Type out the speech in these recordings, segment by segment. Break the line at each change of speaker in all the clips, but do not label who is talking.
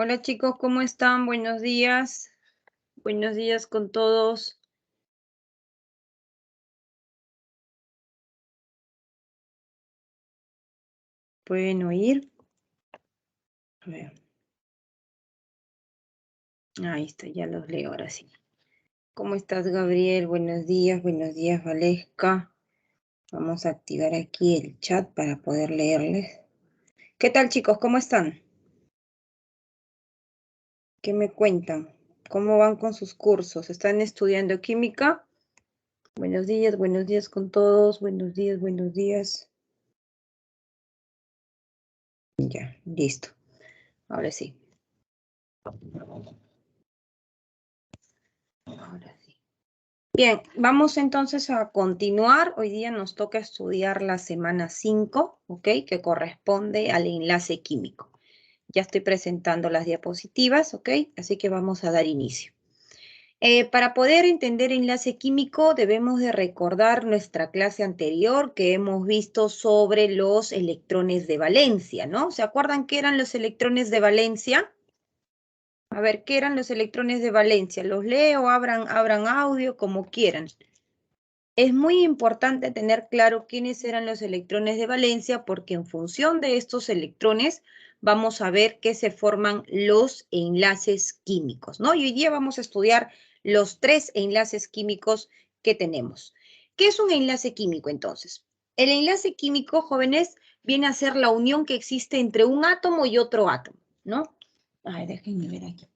Hola chicos, ¿cómo están? Buenos días. Buenos días con todos. ¿Pueden oír? A ver. Ahí está, ya los leo ahora sí. ¿Cómo estás, Gabriel? Buenos días, Valesca. Vamos a activar aquí el chat para poder leerles. ¿Qué tal, chicos? ¿Cómo están? ¿Qué me cuentan? ¿Cómo van con sus cursos? ¿Están estudiando química? Buenos días con todos. Buenos días. Ya, listo. Ahora sí. Ahora sí. Bien, vamos entonces a continuar. Hoy día nos toca estudiar la semana 5, ¿ok? Que corresponde al enlace químico. Ya estoy presentando las diapositivas, ¿ok? Así que vamos a dar inicio. Para poder entender enlace químico debemos de recordar nuestra clase anterior que hemos visto sobre los electrones de valencia, ¿no? ¿Se acuerdan qué eran los electrones de valencia? A ver, ¿qué eran los electrones de valencia? Los leo, abran audio, como quieran. Es muy importante tener claro quiénes eran los electrones de valencia porque en función de estos electrones vamos a ver que se forman los enlaces químicos, ¿no? Y hoy día vamos a estudiar los 3 enlaces químicos que tenemos. ¿Qué es un enlace químico entonces? El enlace químico, jóvenes, viene a ser la unión que existe entre un átomo y otro átomo, ¿no? Ay, déjenme ver aquí.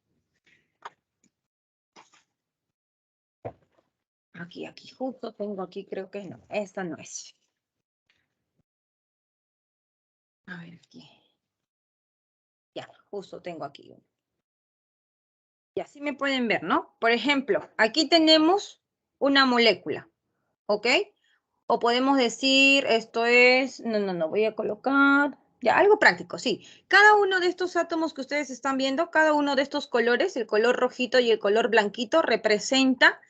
Aquí, justo tengo aquí, creo que no, esta no es. A ver aquí. Ya, justo tengo aquí uno. Y así me pueden ver, ¿no? Por ejemplo, aquí tenemos una molécula, ¿ok? O podemos decir, esto es, no, voy a colocar, ya, algo práctico, sí. Cada uno de estos átomos que ustedes están viendo, cada uno de estos colores, el color rojito y el color blanquito, representa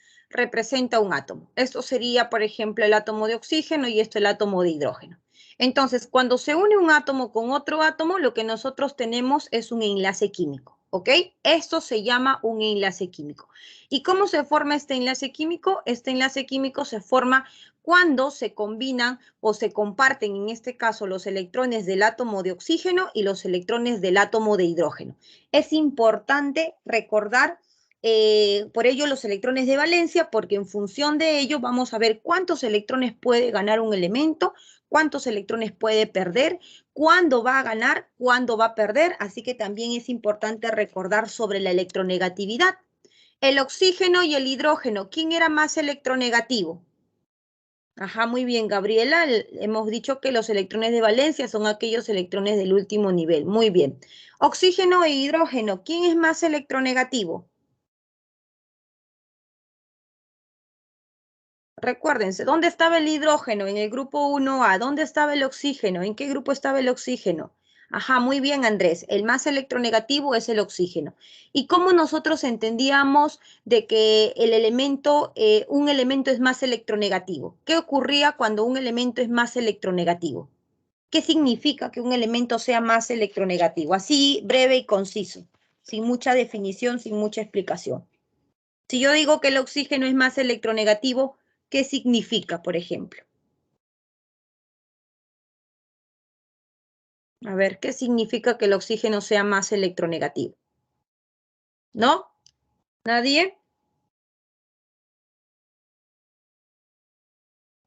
un átomo. Esto sería, por ejemplo, el átomo de oxígeno y esto el átomo de hidrógeno. Entonces, cuando se une un átomo con otro átomo, lo que nosotros tenemos es un enlace químico, ¿ok? Esto se llama un enlace químico. ¿Y cómo se forma este enlace químico? Este enlace químico se forma cuando se combinan o se comparten, en este caso, los electrones del átomo de oxígeno y los electrones del átomo de hidrógeno. Es importante recordar por ello los electrones de valencia, porque en función de ello vamos a ver cuántos electrones puede ganar un elemento, cuántos electrones puede perder, cuándo va a ganar, cuándo va a perder, así que también es importante recordar sobre la electronegatividad. El oxígeno y el hidrógeno, ¿quién era más electronegativo? Ajá, muy bien, Gabriela. Hemos dicho que los electrones de valencia son aquellos electrones del último nivel. Muy bien. Oxígeno e hidrógeno, ¿quién es más electronegativo? Recuérdense, ¿dónde estaba el hidrógeno? En el grupo 1A. ¿Dónde estaba el oxígeno? ¿En qué grupo estaba el oxígeno? Ajá, muy bien, Andrés. El más electronegativo es el oxígeno. ¿Y cómo nosotros entendíamos de que el elemento, un elemento es más electronegativo? ¿Qué ocurría cuando un elemento es más electronegativo? ¿Qué significa que un elemento sea más electronegativo? Así, breve y conciso, sin mucha definición, sin mucha explicación. Si yo digo que el oxígeno es más electronegativo, ¿qué significa, por ejemplo? A ver, ¿qué significa que el oxígeno sea más electronegativo? ¿No? ¿Nadie?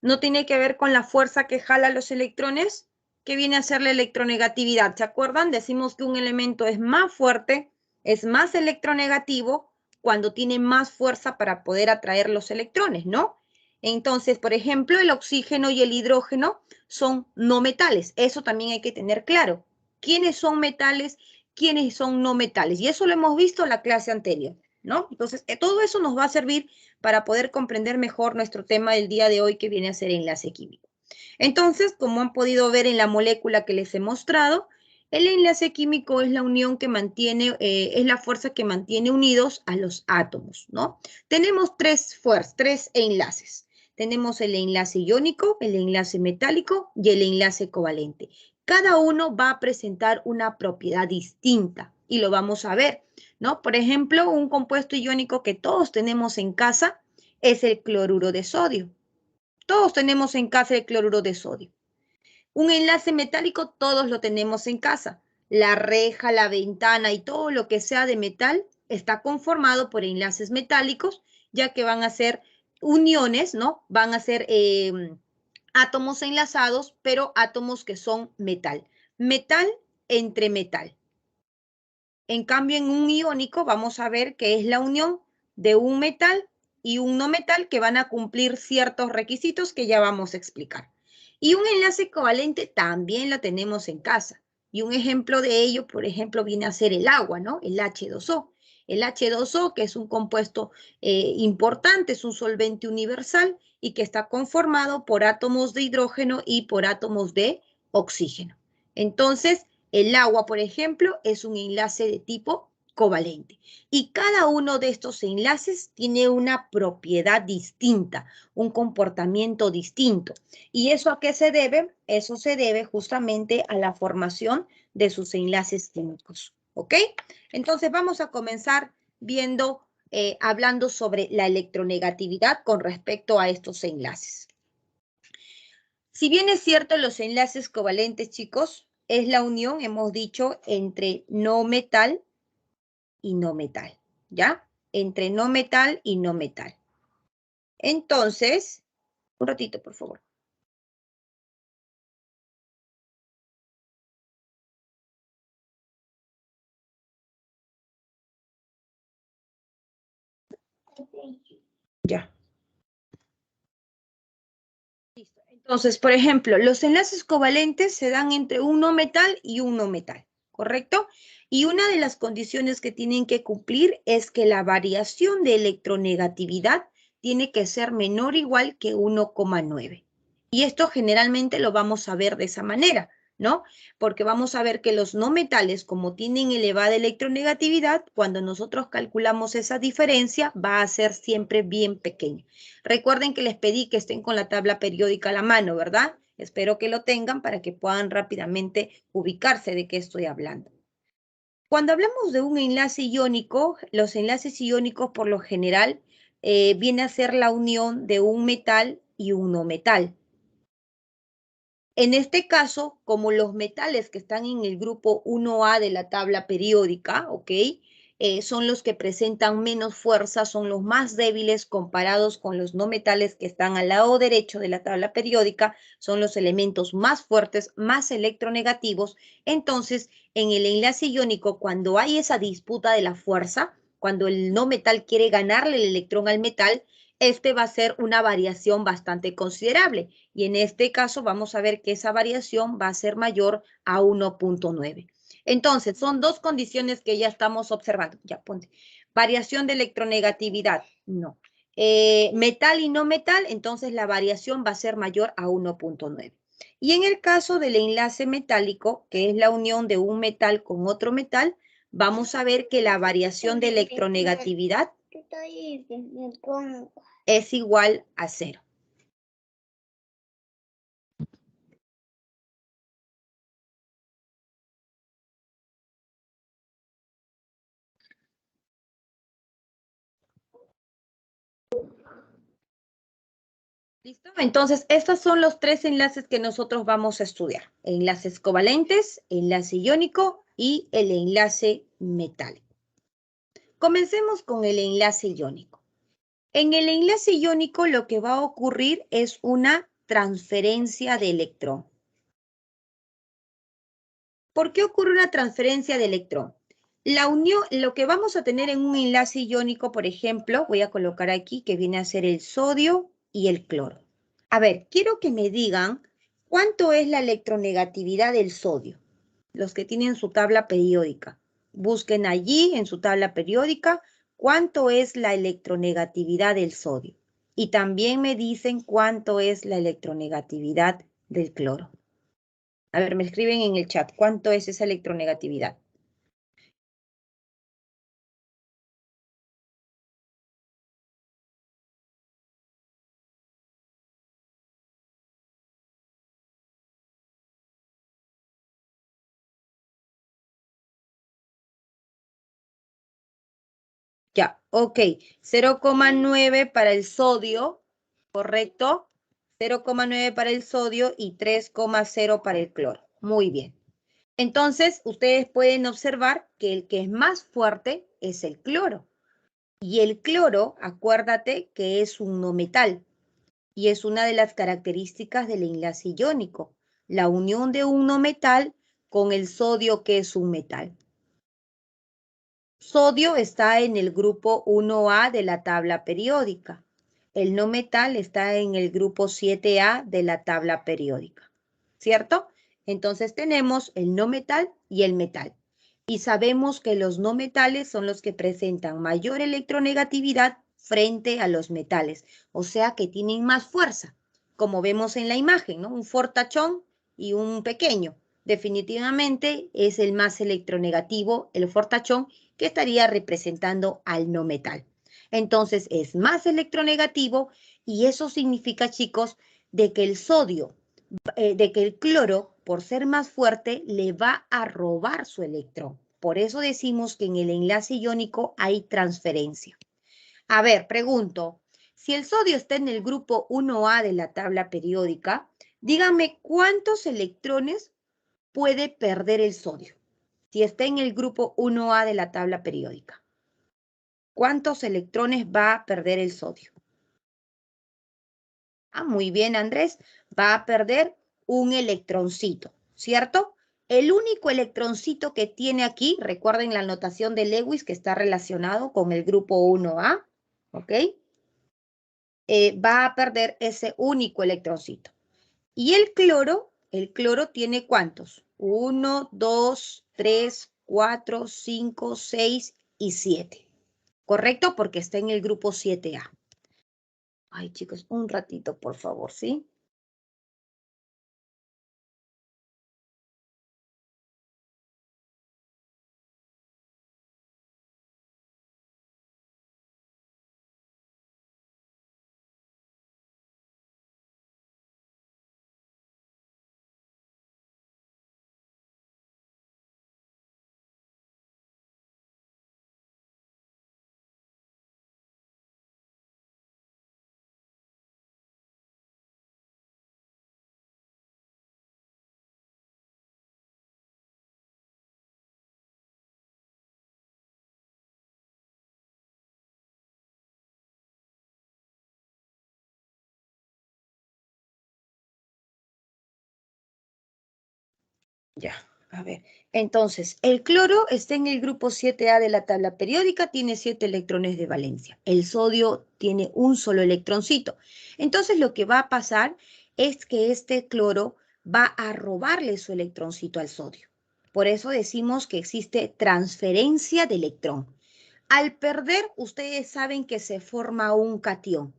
¿No tiene que ver con la fuerza que jala los electrones? ¿Qué viene a ser la electronegatividad? ¿Se acuerdan? Decimos que un elemento es más fuerte, es más electronegativo cuando tiene más fuerza para poder atraer los electrones, ¿no? Entonces, por ejemplo, el oxígeno y el hidrógeno son no metales. Eso también hay que tener claro. ¿Quiénes son metales? ¿Quiénes son no metales? Y eso lo hemos visto en la clase anterior, ¿no? Entonces, todo eso nos va a servir para poder comprender mejor nuestro tema del día de hoy, que viene a ser enlace químico. Entonces, como han podido ver en la molécula que les he mostrado, el enlace químico es la unión que mantiene, es la fuerza que mantiene unidos a los átomos, ¿no? Tenemos tres enlaces. Tenemos el enlace iónico, el enlace metálico y el enlace covalente. Cada uno va a presentar una propiedad distinta. y lo vamos a ver, ¿no? Por ejemplo, un compuesto iónico que todos tenemos en casa es el cloruro de sodio. Todos tenemos en casa el cloruro de sodio. Un enlace metálico todos lo tenemos en casa. La reja, la ventana y todo lo que sea de metal está conformado por enlaces metálicos, ya que van a ser uniones, ¿no? Van a ser átomos enlazados, pero átomos que son metal. Metal entre metal. En cambio, en un iónico vamos a ver que es la unión de un metal y un no metal que van a cumplir ciertos requisitos que ya vamos a explicar. Y un enlace covalente también lo tenemos en casa. Y un ejemplo de ello, por ejemplo, viene a ser el agua, ¿no? El H2O. El H2O, que es un compuesto importante, es un solvente universal y que está conformado por átomos de hidrógeno y por átomos de oxígeno. Entonces, el agua, por ejemplo, es un enlace de tipo covalente. Y cada uno de estos enlaces tiene una propiedad distinta, un comportamiento distinto. ¿Y eso a qué se debe? Eso se debe justamente a la formación de sus enlaces químicos. ¿Ok? Entonces vamos a comenzar viendo, hablando sobre la electronegatividad con respecto a estos enlaces. Si bien es cierto, los enlaces covalentes, chicos, es la unión, hemos dicho, entre no metal y no metal, ¿ya? Entre no metal y no metal. Entonces, un ratito, por favor. Ya. Listo. Entonces, por ejemplo, los enlaces covalentes se dan entre un no metal y un no metal, ¿correcto? Y una de las condiciones que tienen que cumplir es que la variación de electronegatividad tiene que ser menor o igual que 1,9. Y esto generalmente lo vamos a ver de esa manera, ¿no? Porque vamos a ver que los no metales, como tienen elevada electronegatividad, cuando nosotros calculamos esa diferencia, va a ser siempre bien pequeña. Recuerden que les pedí que estén con la tabla periódica a la mano, ¿verdad? Espero que lo tengan para que puedan rápidamente ubicarse de qué estoy hablando. Cuando hablamos de un enlace iónico, los enlaces iónicos por lo general viene a ser la unión de un metal y un no metal. En este caso, como los metales que están en el grupo 1A de la tabla periódica, ¿ok? Son los que presentan menos fuerza, son los más débiles comparados con los no metales que están al lado derecho de la tabla periódica, son los elementos más fuertes, más electronegativos. Entonces, en el enlace iónico, cuando hay esa disputa de la fuerza, cuando el no metal quiere ganarle el electrón al metal, este va a ser una variación bastante considerable. Y en este caso vamos a ver que esa variación va a ser mayor a 1,9. Entonces, son dos condiciones que ya estamos observando. Ya ponte. Variación de electronegatividad, no. Metal y no metal, entonces la variación va a ser mayor a 1,9. Y en el caso del enlace metálico, que es la unión de un metal con otro metal, vamos a ver que la variación de electronegatividad es igual a 0. ¿Listo? Entonces, estos son los tres enlaces que nosotros vamos a estudiar. Enlaces covalentes, enlace iónico y el enlace metálico. Comencemos con el enlace iónico. En el enlace iónico lo que va a ocurrir es una transferencia de electrón. ¿Por qué ocurre una transferencia de electrón? La unión, lo que vamos a tener en un enlace iónico, por ejemplo, voy a colocar aquí que viene a ser el sodio y el cloro. A ver, quiero que me digan cuánto es la electronegatividad del sodio. Los que tienen su tabla periódica. Busquen allí en su tabla periódica cuánto es la electronegatividad del sodio. Y también me dicen cuánto es la electronegatividad del cloro. A ver, me escriben en el chat cuánto es esa electronegatividad. Ya, ok. 0,9 para el sodio, ¿correcto? 0,9 para el sodio y 3,0 para el cloro. Muy bien. Entonces, ustedes pueden observar que el que es más fuerte es el cloro. Y el cloro, acuérdate que es un no metal. Y es una de las características del enlace iónico. La unión de un no metal con el sodio, que es un metal. Sodio está en el grupo 1A de la tabla periódica. El no metal está en el grupo 7A de la tabla periódica, ¿cierto? Entonces tenemos el no metal y el metal. Y sabemos que los no metales son los que presentan mayor electronegatividad frente a los metales, o sea que tienen más fuerza, como vemos en la imagen, ¿no? Un fortachón y un pequeño. Definitivamente es el más electronegativo, el fortachón, que estaría representando al no metal. Entonces es más electronegativo y eso significa, chicos, de que el sodio, de que el cloro, por ser más fuerte, le va a robar su electrón. Por eso decimos que en el enlace iónico hay transferencia. A ver, pregunto, si el sodio está en el grupo 1A de la tabla periódica, díganme cuántos electrones puede perder el sodio si está en el grupo 1A de la tabla periódica. ¿Cuántos electrones va a perder el sodio? Ah, muy bien, Andrés. Va a perder un electroncito, ¿cierto? El único electroncito que tiene aquí, recuerden la notación de Lewis que está relacionado con el grupo 1A, ¿ok? Va a perder ese único electroncito. Y el cloro tiene ¿cuántos? 1, 2, 3, 4, 5, 6 y 7. ¿Correcto? Porque está en el grupo 7A. Ay, chicos, un ratito, por favor, ¿sí? Ya, a ver. Entonces, el cloro está en el grupo 7A de la tabla periódica, tiene 7 electrones de valencia. El sodio tiene un solo electroncito. Entonces, lo que va a pasar es que este cloro va a robarle su electroncito al sodio. Por eso decimos que existe transferencia de electrón. Al perder, ustedes saben que se forma un catión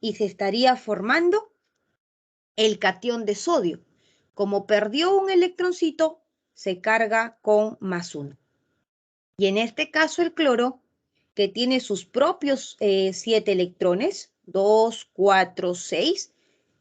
y se estaría formando el catión de sodio. Como perdió un electroncito, se carga con +1. Y en este caso el cloro, que tiene sus propios 7 electrones, 2, 4, 6,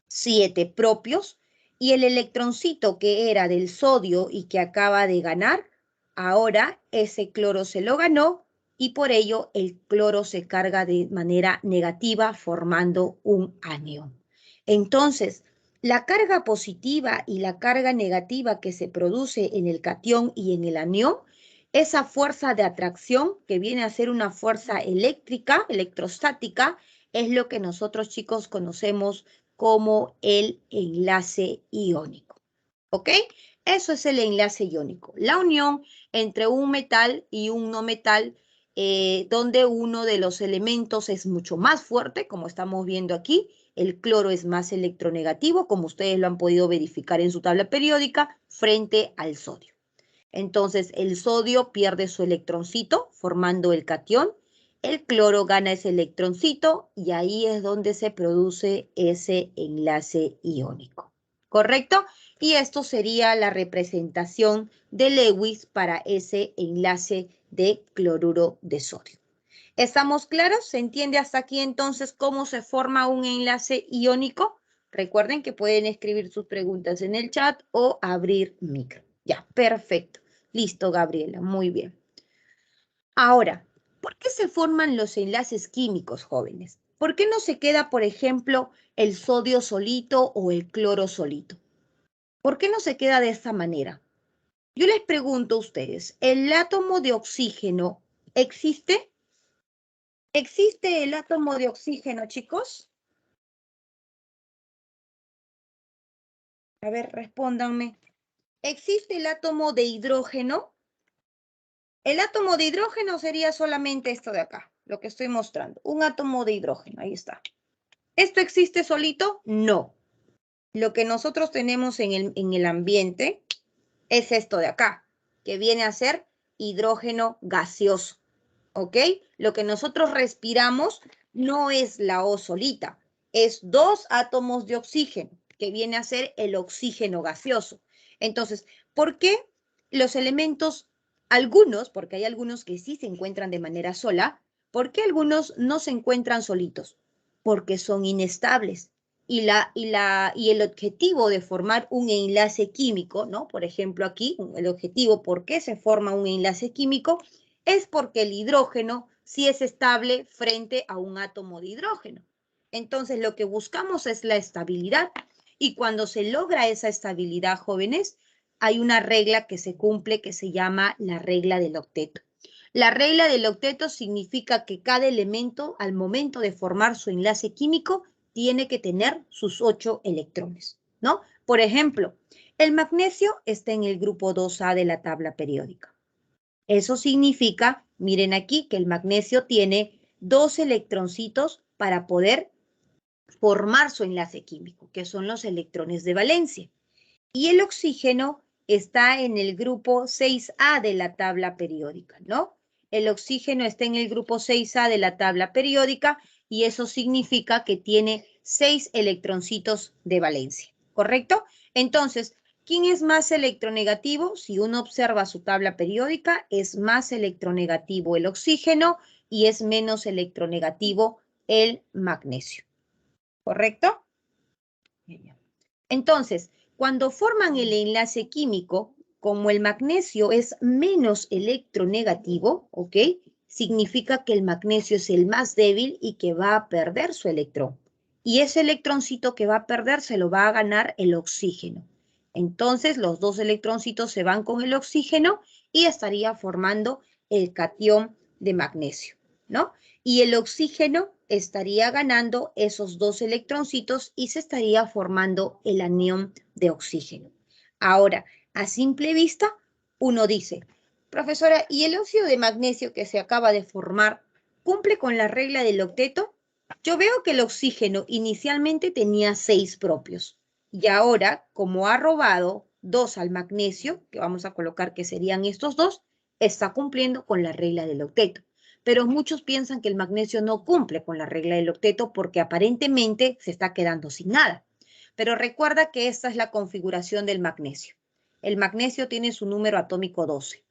7 propios, y el electroncito que era del sodio y que acaba de ganar, ahora ese cloro se lo ganó y por ello el cloro se carga de manera negativa formando un anión. Entonces, la carga positiva y la carga negativa que se produce en el catión y en el anión, esa fuerza de atracción que viene a ser una fuerza eléctrica, electrostática, es lo que nosotros chicos conocemos como el enlace iónico. ¿Ok? Eso es el enlace iónico. La unión entre un metal y un no metal, donde uno de los elementos es mucho más fuerte, como estamos viendo aquí. El cloro es más electronegativo, como ustedes lo han podido verificar en su tabla periódica, frente al sodio. Entonces, el sodio pierde su electroncito, formando el catión. El cloro gana ese electroncito y ahí es donde se produce ese enlace iónico. ¿Correcto? Y esto sería la representación de Lewis para ese enlace de cloruro de sodio. ¿Estamos claros? ¿Se entiende hasta aquí entonces cómo se forma un enlace iónico? Recuerden que pueden escribir sus preguntas en el chat o abrir micro. Ya, perfecto. Listo, Gabriela, muy bien. Ahora, qué se forman los enlaces químicos, jóvenes? ¿Por qué no se queda, por ejemplo, el sodio solito o el cloro solito? ¿Por qué no se queda de esta manera? Yo les pregunto a ustedes, ¿el átomo de oxígeno existe? ¿Existe el átomo de oxígeno, chicos? A ver, respóndanme. ¿Existe el átomo de hidrógeno? El átomo de hidrógeno sería solamente esto de acá, lo que estoy mostrando. Un átomo de hidrógeno, ahí está. ¿Esto existe solito? No. Lo que nosotros tenemos en el ambiente es esto de acá, que viene a ser hidrógeno gaseoso, ¿ok? Lo que nosotros respiramos no es la O solita, es dos átomos de oxígeno, que viene a ser el oxígeno gaseoso. Entonces, ¿por qué los elementos, algunos, porque hay algunos que sí se encuentran de manera sola, ¿por qué algunos no se encuentran solitos? Porque son inestables. Y el objetivo de formar un enlace químico, ¿no? Por ejemplo, aquí, el objetivo, ¿por qué se forma un enlace químico? Es porque el hidrógeno sí es estable frente a un átomo de hidrógeno. Entonces, lo que buscamos es la estabilidad. Y cuando se logra esa estabilidad, jóvenes, hay una regla que se cumple que se llama la regla del octeto. La regla del octeto significa que cada elemento, al momento de formar su enlace químico, tiene que tener sus 8 electrones, ¿no? Por ejemplo, el magnesio está en el grupo 2A de la tabla periódica. Eso significa, miren aquí, que el magnesio tiene 2 electroncitos para poder formar su enlace químico, que son los electrones de valencia. Y el oxígeno está en el grupo 6A de la tabla periódica, ¿no? El oxígeno está en el grupo 6A de la tabla periódica y eso significa que tiene 6 electroncitos de valencia, ¿correcto? Entonces, ¿quién es más electronegativo? Si uno observa su tabla periódica, es más electronegativo el oxígeno y es menos electronegativo el magnesio, ¿correcto? Entonces, cuando forman el enlace químico, como el magnesio es menos electronegativo, ¿ok? Significa que el magnesio es el más débil y que va a perder su electrón. Y ese electroncito que va a perder se lo va a ganar el oxígeno. Entonces, los dos electroncitos se van con el oxígeno y estaría formando el catión de magnesio, ¿no? Y el oxígeno estaría ganando esos dos electroncitos y se estaría formando el anión de oxígeno. Ahora, a simple vista, uno dice, profesora, ¿y el óxido de magnesio que se acaba de formar cumple con la regla del octeto? Yo veo que el oxígeno inicialmente tenía 6 propios y ahora, como ha robado 2 al magnesio, que vamos a colocar que serían estos dos, está cumpliendo con la regla del octeto. Pero muchos piensan que el magnesio no cumple con la regla del octeto porque aparentemente se está quedando sin nada. Pero recuerda que esta es la configuración del magnesio. El magnesio tiene su número atómico 12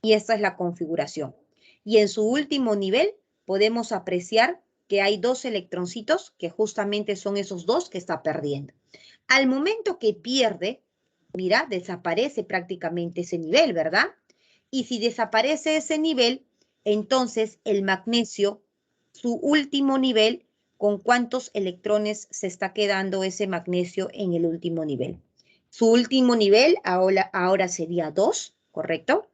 y esta es la configuración. Y en su último nivel podemos apreciar que hay 2 electroncitos que justamente son esos 2 que está perdiendo. Al momento que pierde, mira, desaparece prácticamente ese nivel, ¿verdad? Y si desaparece ese nivel, entonces el magnesio, su último nivel, ¿con cuántos electrones se está quedando ese magnesio en el último nivel? Su último nivel ahora sería 2, ¿correcto?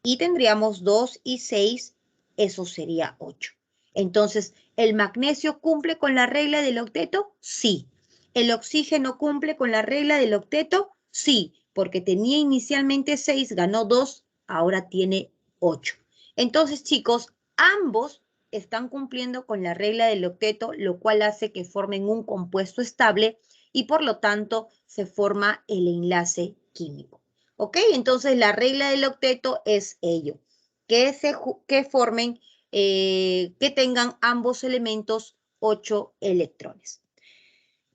Y tendríamos 2 y 6, eso sería 8. Entonces, ¿el magnesio cumple con la regla del octeto? Sí. ¿El oxígeno cumple con la regla del octeto? Sí, porque tenía inicialmente 6, ganó 2, ahora tiene 8. Entonces, chicos, ambos están cumpliendo con la regla del octeto, lo cual hace que formen un compuesto estable y por lo tanto se forma el enlace químico. ¿Ok? Entonces la regla del octeto es ello, que formen, que tengan ambos elementos 8 electrones.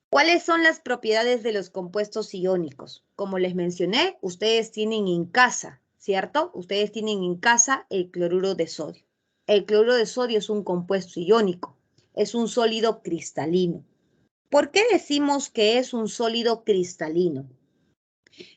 ¿Cuáles son las propiedades de los compuestos iónicos? Como les mencioné, ustedes tienen en casa, ¿cierto? Ustedes tienen en casa el cloruro de sodio. El cloruro de sodio es un compuesto iónico, es un sólido cristalino. ¿Por qué decimos que es un sólido cristalino?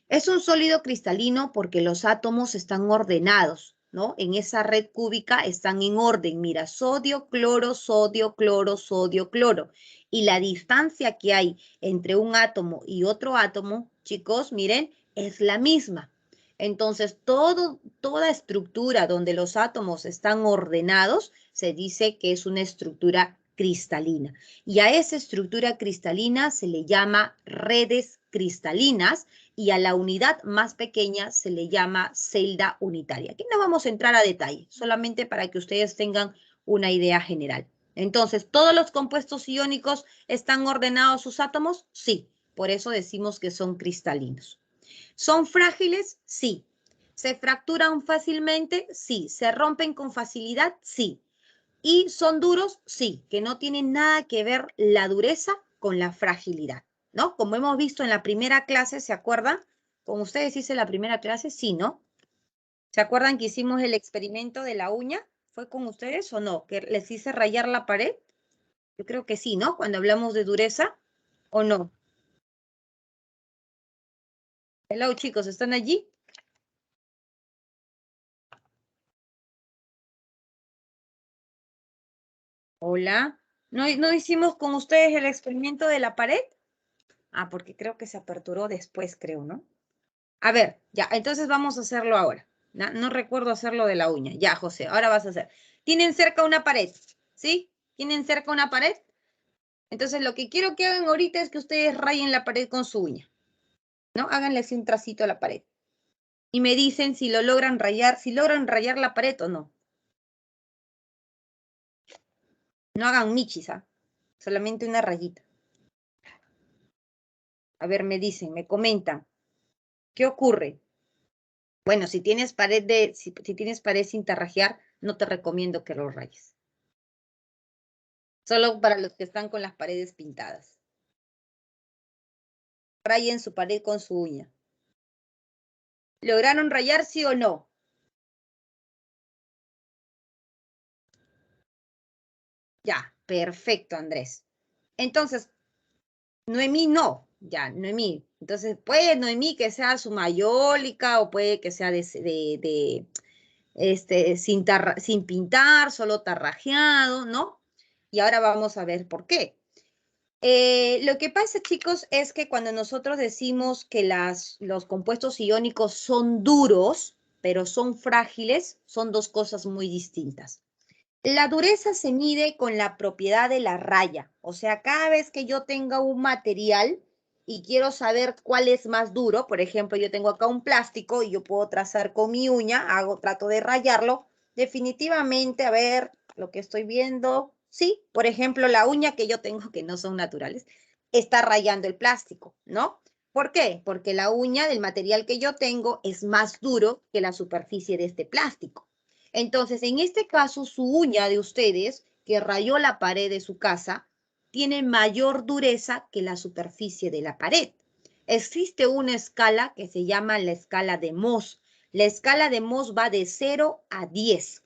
Es un sólido cristalino porque los átomos están ordenados ¿no? En esa red cúbica están en orden. Mira, sodio, cloro, sodio, cloro, sodio, cloro. Y la distancia que hay entre un átomo y otro átomo, chicos, miren, es la misma. Entonces, toda estructura donde los átomos están ordenados se dice que es una estructura cristalina. Y a esa estructura cristalina se le llama redes cristalinas y a la unidad más pequeña se le llama celda unitaria. Aquí no vamos a entrar a detalle, solamente para que ustedes tengan una idea general. Entonces, ¿todos los compuestos iónicos están ordenados sus átomos? Sí, por eso decimos que son cristalinos. ¿Son frágiles? Sí. ¿Se fracturan fácilmente? Sí. ¿Se rompen con facilidad? Sí. ¿Y son duros? Sí, que no tienen nada que ver la dureza con la fragilidad, ¿no? Como hemos visto en la primera clase, ¿se acuerdan? ¿Con ustedes hice la primera clase? Sí, ¿no? ¿Se acuerdan que hicimos el experimento de la uña? ¿Fue con ustedes o no? ¿Que les hice rayar la pared? Yo creo que sí, ¿no? Cuando hablamos de dureza, ¿o no? Hello, chicos, ¿están allí? Hola. ¿No hicimos con ustedes el experimento de la pared? Ah, porque creo que se aperturó después, creo, ¿no? A ver, ya, entonces vamos a hacerlo ahora. No recuerdo hacerlo de la uña. Ya, José, ahora vas a hacer. Tienen cerca una pared, ¿sí? ¿Tienen cerca una pared? Entonces lo que quiero que hagan ahorita es que ustedes rayen la pared con su uña, ¿no? Háganle así un tracito a la pared. Y me dicen si lo logran rayar, si logran rayar la pared o no. No hagan michis, ¿ah? Solamente una rayita. A ver, me dicen, me comentan. ¿Qué ocurre? Bueno, si tienes pared sin tarrajear, no te recomiendo que lo rayes. Solo para los que están con las paredes pintadas. Rayen su pared con su uña. ¿Lograron rayar sí o no? Ya, perfecto, Andrés. Entonces, Noemí no, ya, Noemí. Entonces, puede Noemí que sea su mayólica o puede que sea sin pintar, solo tarrajeado, ¿no? Y ahora vamos a ver por qué. Lo que pasa, chicos, es que cuando nosotros decimos que los compuestos iónicos son duros, pero son frágiles, son dos cosas muy distintas. La dureza se mide con la propiedad de la raya. O sea, cada vez que yo tenga un material y quiero saber cuál es más duro, por ejemplo, yo tengo acá un plástico y yo puedo trazar con mi uña, trato de rayarlo. Definitivamente, a ver, lo que estoy viendo, sí, por ejemplo, la uña que yo tengo, que no son naturales, está rayando el plástico, ¿no? ¿Por qué? Porque la uña del material que yo tengo es más duro que la superficie de este plástico. Entonces, en este caso, su uña de ustedes, que rayó la pared de su casa, tiene mayor dureza que la superficie de la pared. Existe una escala que se llama la escala de Mohs. La escala de Mohs va de 0 a 10.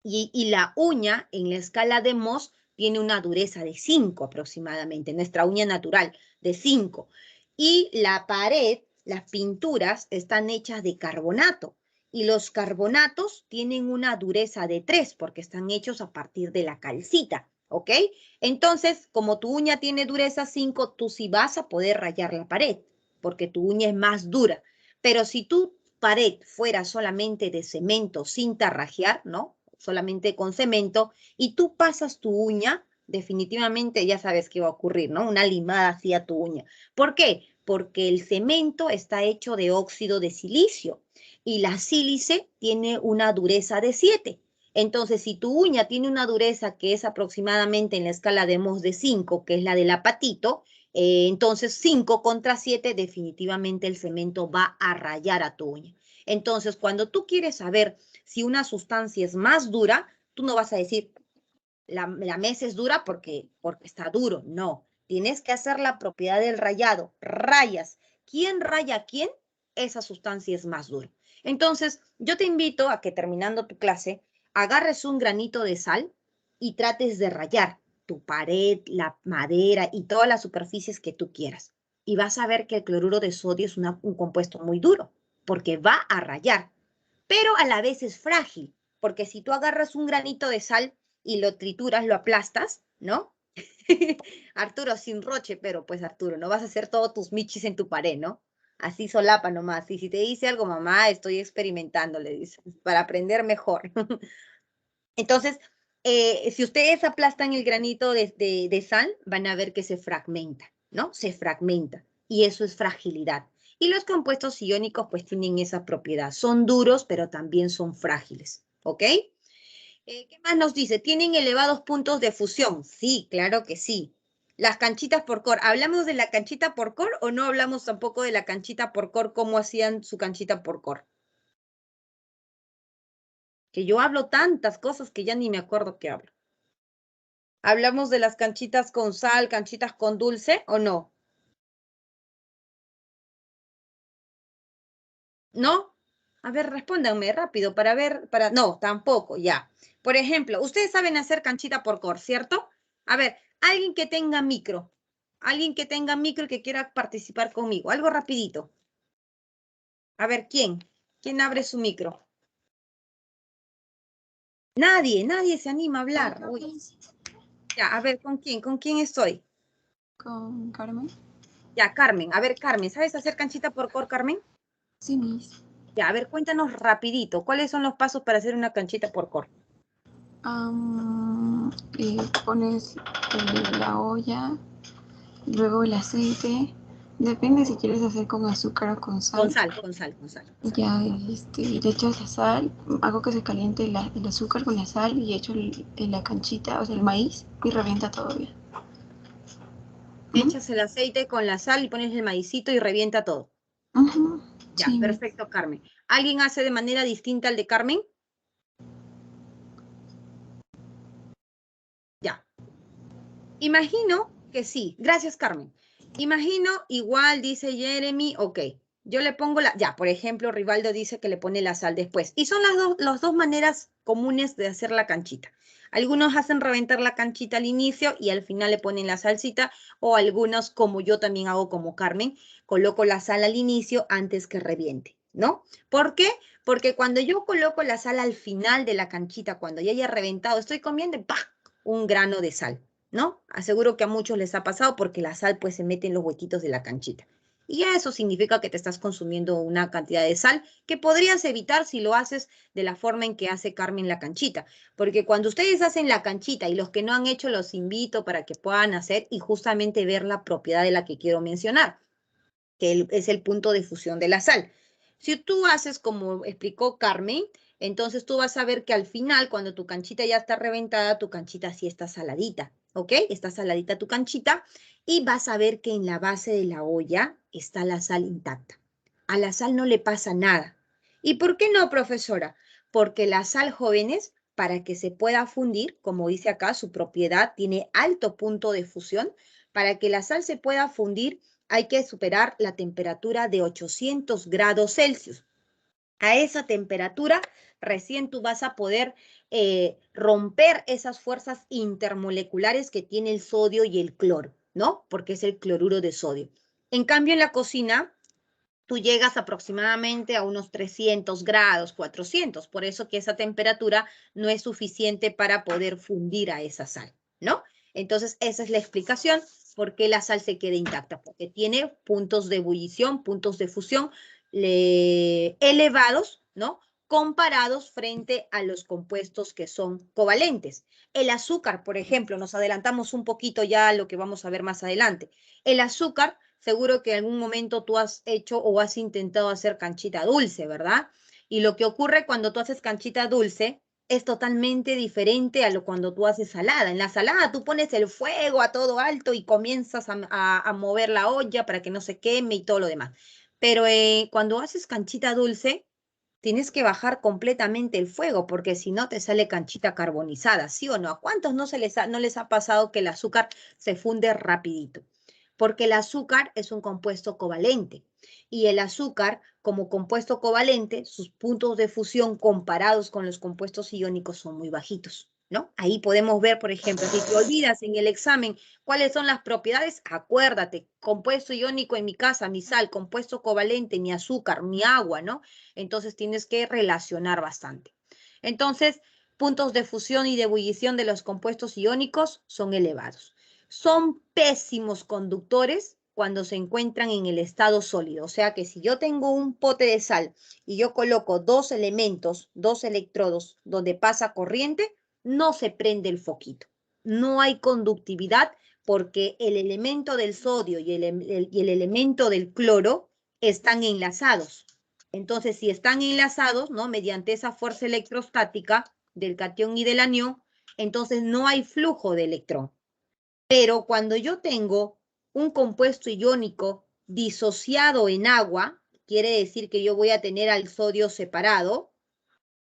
Y la uña en la escala de Mohs tiene una dureza de 5 aproximadamente, nuestra uña natural de 5. Y la pared, las pinturas están hechas de carbonato y los carbonatos tienen una dureza de 3 porque están hechos a partir de la calcita, ¿ok? Entonces, como tu uña tiene dureza 5, tú sí vas a poder rayar la pared porque tu uña es más dura. Pero si tu pared fuera solamente de cemento sin tarrajear, ¿no? Solamente con cemento, y tú pasas tu uña, definitivamente ya sabes qué va a ocurrir, ¿no? Una limada hacia tu uña. ¿Por qué? Porque el cemento está hecho de óxido de silicio y la sílice tiene una dureza de 7. Entonces, si tu uña tiene una dureza que es aproximadamente en la escala de Mohs de 5, que es la del apatito, entonces 5 contra 7 definitivamente el cemento va a rayar a tu uña. Entonces, cuando tú quieres saber si una sustancia es más dura, tú no vas a decir, la mesa es dura porque está duro. No, tienes que hacer la propiedad del rayado. Rayas. ¿Quién raya a quién? Esa sustancia es más dura. Entonces, yo te invito a que terminando tu clase, agarres un granito de sal y trates de rayar tu pared, la madera y todas las superficies que tú quieras. Y vas a ver que el cloruro de sodio es un compuesto muy duro porque va a rayar. pero a la vez es frágil, porque si tú agarras un granito de sal y lo trituras, lo aplastas, ¿no? Arturo, sin roche, pero pues Arturo, no vas a hacer todos tus michis en tu pared, ¿no? Así solapa nomás. Y si te dice algo, mamá, estoy experimentando, le dices, para aprender mejor. Entonces, si ustedes aplastan el granito de sal, van a ver que se fragmenta, ¿no? Se fragmenta. Y eso es fragilidad. Y los compuestos iónicos pues tienen esa propiedad. Son duros, pero también son frágiles, ¿ok? ¿Qué más nos dice? ¿Tienen elevados puntos de fusión? Sí, claro que sí. Las canchitas por cor. ¿Hablamos de la canchita por cor o no hablamos tampoco de la canchita por cor? ¿Cómo hacían su canchita por cor? Que yo hablo tantas cosas que ya ni me acuerdo qué hablo. ¿Hablamos de las canchitas con sal, canchitas con dulce o no? ¿No? A ver, respóndanme rápido para ver, para... No, tampoco, ya. Por ejemplo, ustedes saben hacer canchita por cor, ¿cierto? A ver, alguien que tenga micro y que quiera participar conmigo, algo rapidito. A ver, ¿quién? ¿Quién abre su micro? Nadie se anima a hablar. Uy. Ya, a ver, ¿con quién? ¿Con quién estoy?
Con Carmen.
Ya, Carmen. A ver, Carmen, ¿sabes hacer canchita por cor, Carmen?
Sí, Miss.
Ya, a ver, cuéntanos rapidito, ¿cuáles son los pasos para hacer una canchita por cor?
Pones la olla, luego el aceite. Depende si quieres hacer con azúcar o con
Con
sal.
sal, con sal, con sal.
Ya le echas la sal, hago que se caliente el azúcar con la sal y echo la canchita, o sea, el maíz y revienta todo bien.
Echas el aceite con la sal y pones el maicito y revienta todo. Ya,
Sí, Miss.
perfecto, Carmen. ¿Alguien hace de manera distinta al de Carmen? Ya. Imagino que sí. Gracias, Carmen. Imagino, igual dice Jeremy, ok. Yo le pongo la, ya, por ejemplo, Rivaldo dice que le pone la sal después. Y son las dos maneras comunes de hacer la canchita. Algunos hacen reventar la canchita al inicio y al final le ponen la salsita, o algunos, como yo también hago como Carmen, coloco la sal al inicio antes que reviente, ¿no? ¿Por qué? Porque cuando yo coloco la sal al final de la canchita, cuando ya haya reventado, estoy comiendo y ¡pah! Un grano de sal, ¿no? Aseguro que a muchos les ha pasado porque la sal pues se mete en los huequitos de la canchita. Y ya eso significa que te estás consumiendo una cantidad de sal que podrías evitar si lo haces de la forma en que hace Carmen la canchita. Porque cuando ustedes hacen la canchita y los que no han hecho los invito para que puedan hacer y justamente ver la propiedad de la que quiero mencionar, que es el punto de fusión de la sal. Si tú haces como explicó Carmen, entonces tú vas a ver que al final, cuando tu canchita ya está reventada, tu canchita sí está saladita, ¿ok? Está saladita tu canchita y vas a ver que en la base de la olla está la sal intacta. A la sal no le pasa nada. ¿Y por qué no, profesora? Porque la sal, jóvenes, para que se pueda fundir, como dice acá, su propiedad tiene alto punto de fusión. Para que la sal se pueda fundir, hay que superar la temperatura de 800 grados Celsius. A esa temperatura recién tú vas a poder romper esas fuerzas intermoleculares que tiene el sodio y el cloro, ¿no? Porque es el cloruro de sodio. En cambio, en la cocina, tú llegas aproximadamente a unos 300 grados, 400. Por eso que esa temperatura no es suficiente para poder fundir a esa sal, ¿no? Entonces, esa es la explicación por qué la sal se queda intacta, porque tiene puntos de ebullición, puntos de fusión elevados, ¿no? Comparados frente a los compuestos que son covalentes. El azúcar, por ejemplo, nos adelantamos un poquito ya a lo que vamos a ver más adelante. El azúcar, seguro que en algún momento tú has hecho o has intentado hacer canchita dulce, ¿verdad? Y lo que ocurre cuando tú haces canchita dulce es totalmente diferente a lo cuando tú haces salada. En la salada tú pones el fuego a todo alto y comienzas a mover la olla para que no se queme y todo lo demás. Pero cuando haces canchita dulce, tienes que bajar completamente el fuego porque si no te sale canchita carbonizada, ¿sí o no? ¿A cuántos no les ha pasado que el azúcar se funde rapidito? Porque el azúcar es un compuesto covalente y el azúcar como compuesto covalente, sus puntos de fusión comparados con los compuestos iónicos son muy bajitos. ¿no? Ahí podemos ver, por ejemplo, si te olvidas en el examen cuáles son las propiedades, acuérdate, compuesto iónico en mi casa, mi sal, compuesto covalente, mi azúcar, mi agua, ¿no? Entonces tienes que relacionar bastante. Entonces, puntos de fusión y de ebullición de los compuestos iónicos son elevados. Son pésimos conductores cuando se encuentran en el estado sólido. O sea que si yo tengo un pote de sal y yo coloco dos elementos, dos electrodos donde pasa corriente, no se prende el foquito. No hay conductividad porque el elemento del sodio y el elemento del cloro están enlazados. Entonces, si están enlazados, ¿no? Mediante esa fuerza electrostática del catión y del anión, entonces no hay flujo de electrón. Pero cuando yo tengo un compuesto iónico disociado en agua, quiere decir que yo voy a tener al sodio separado,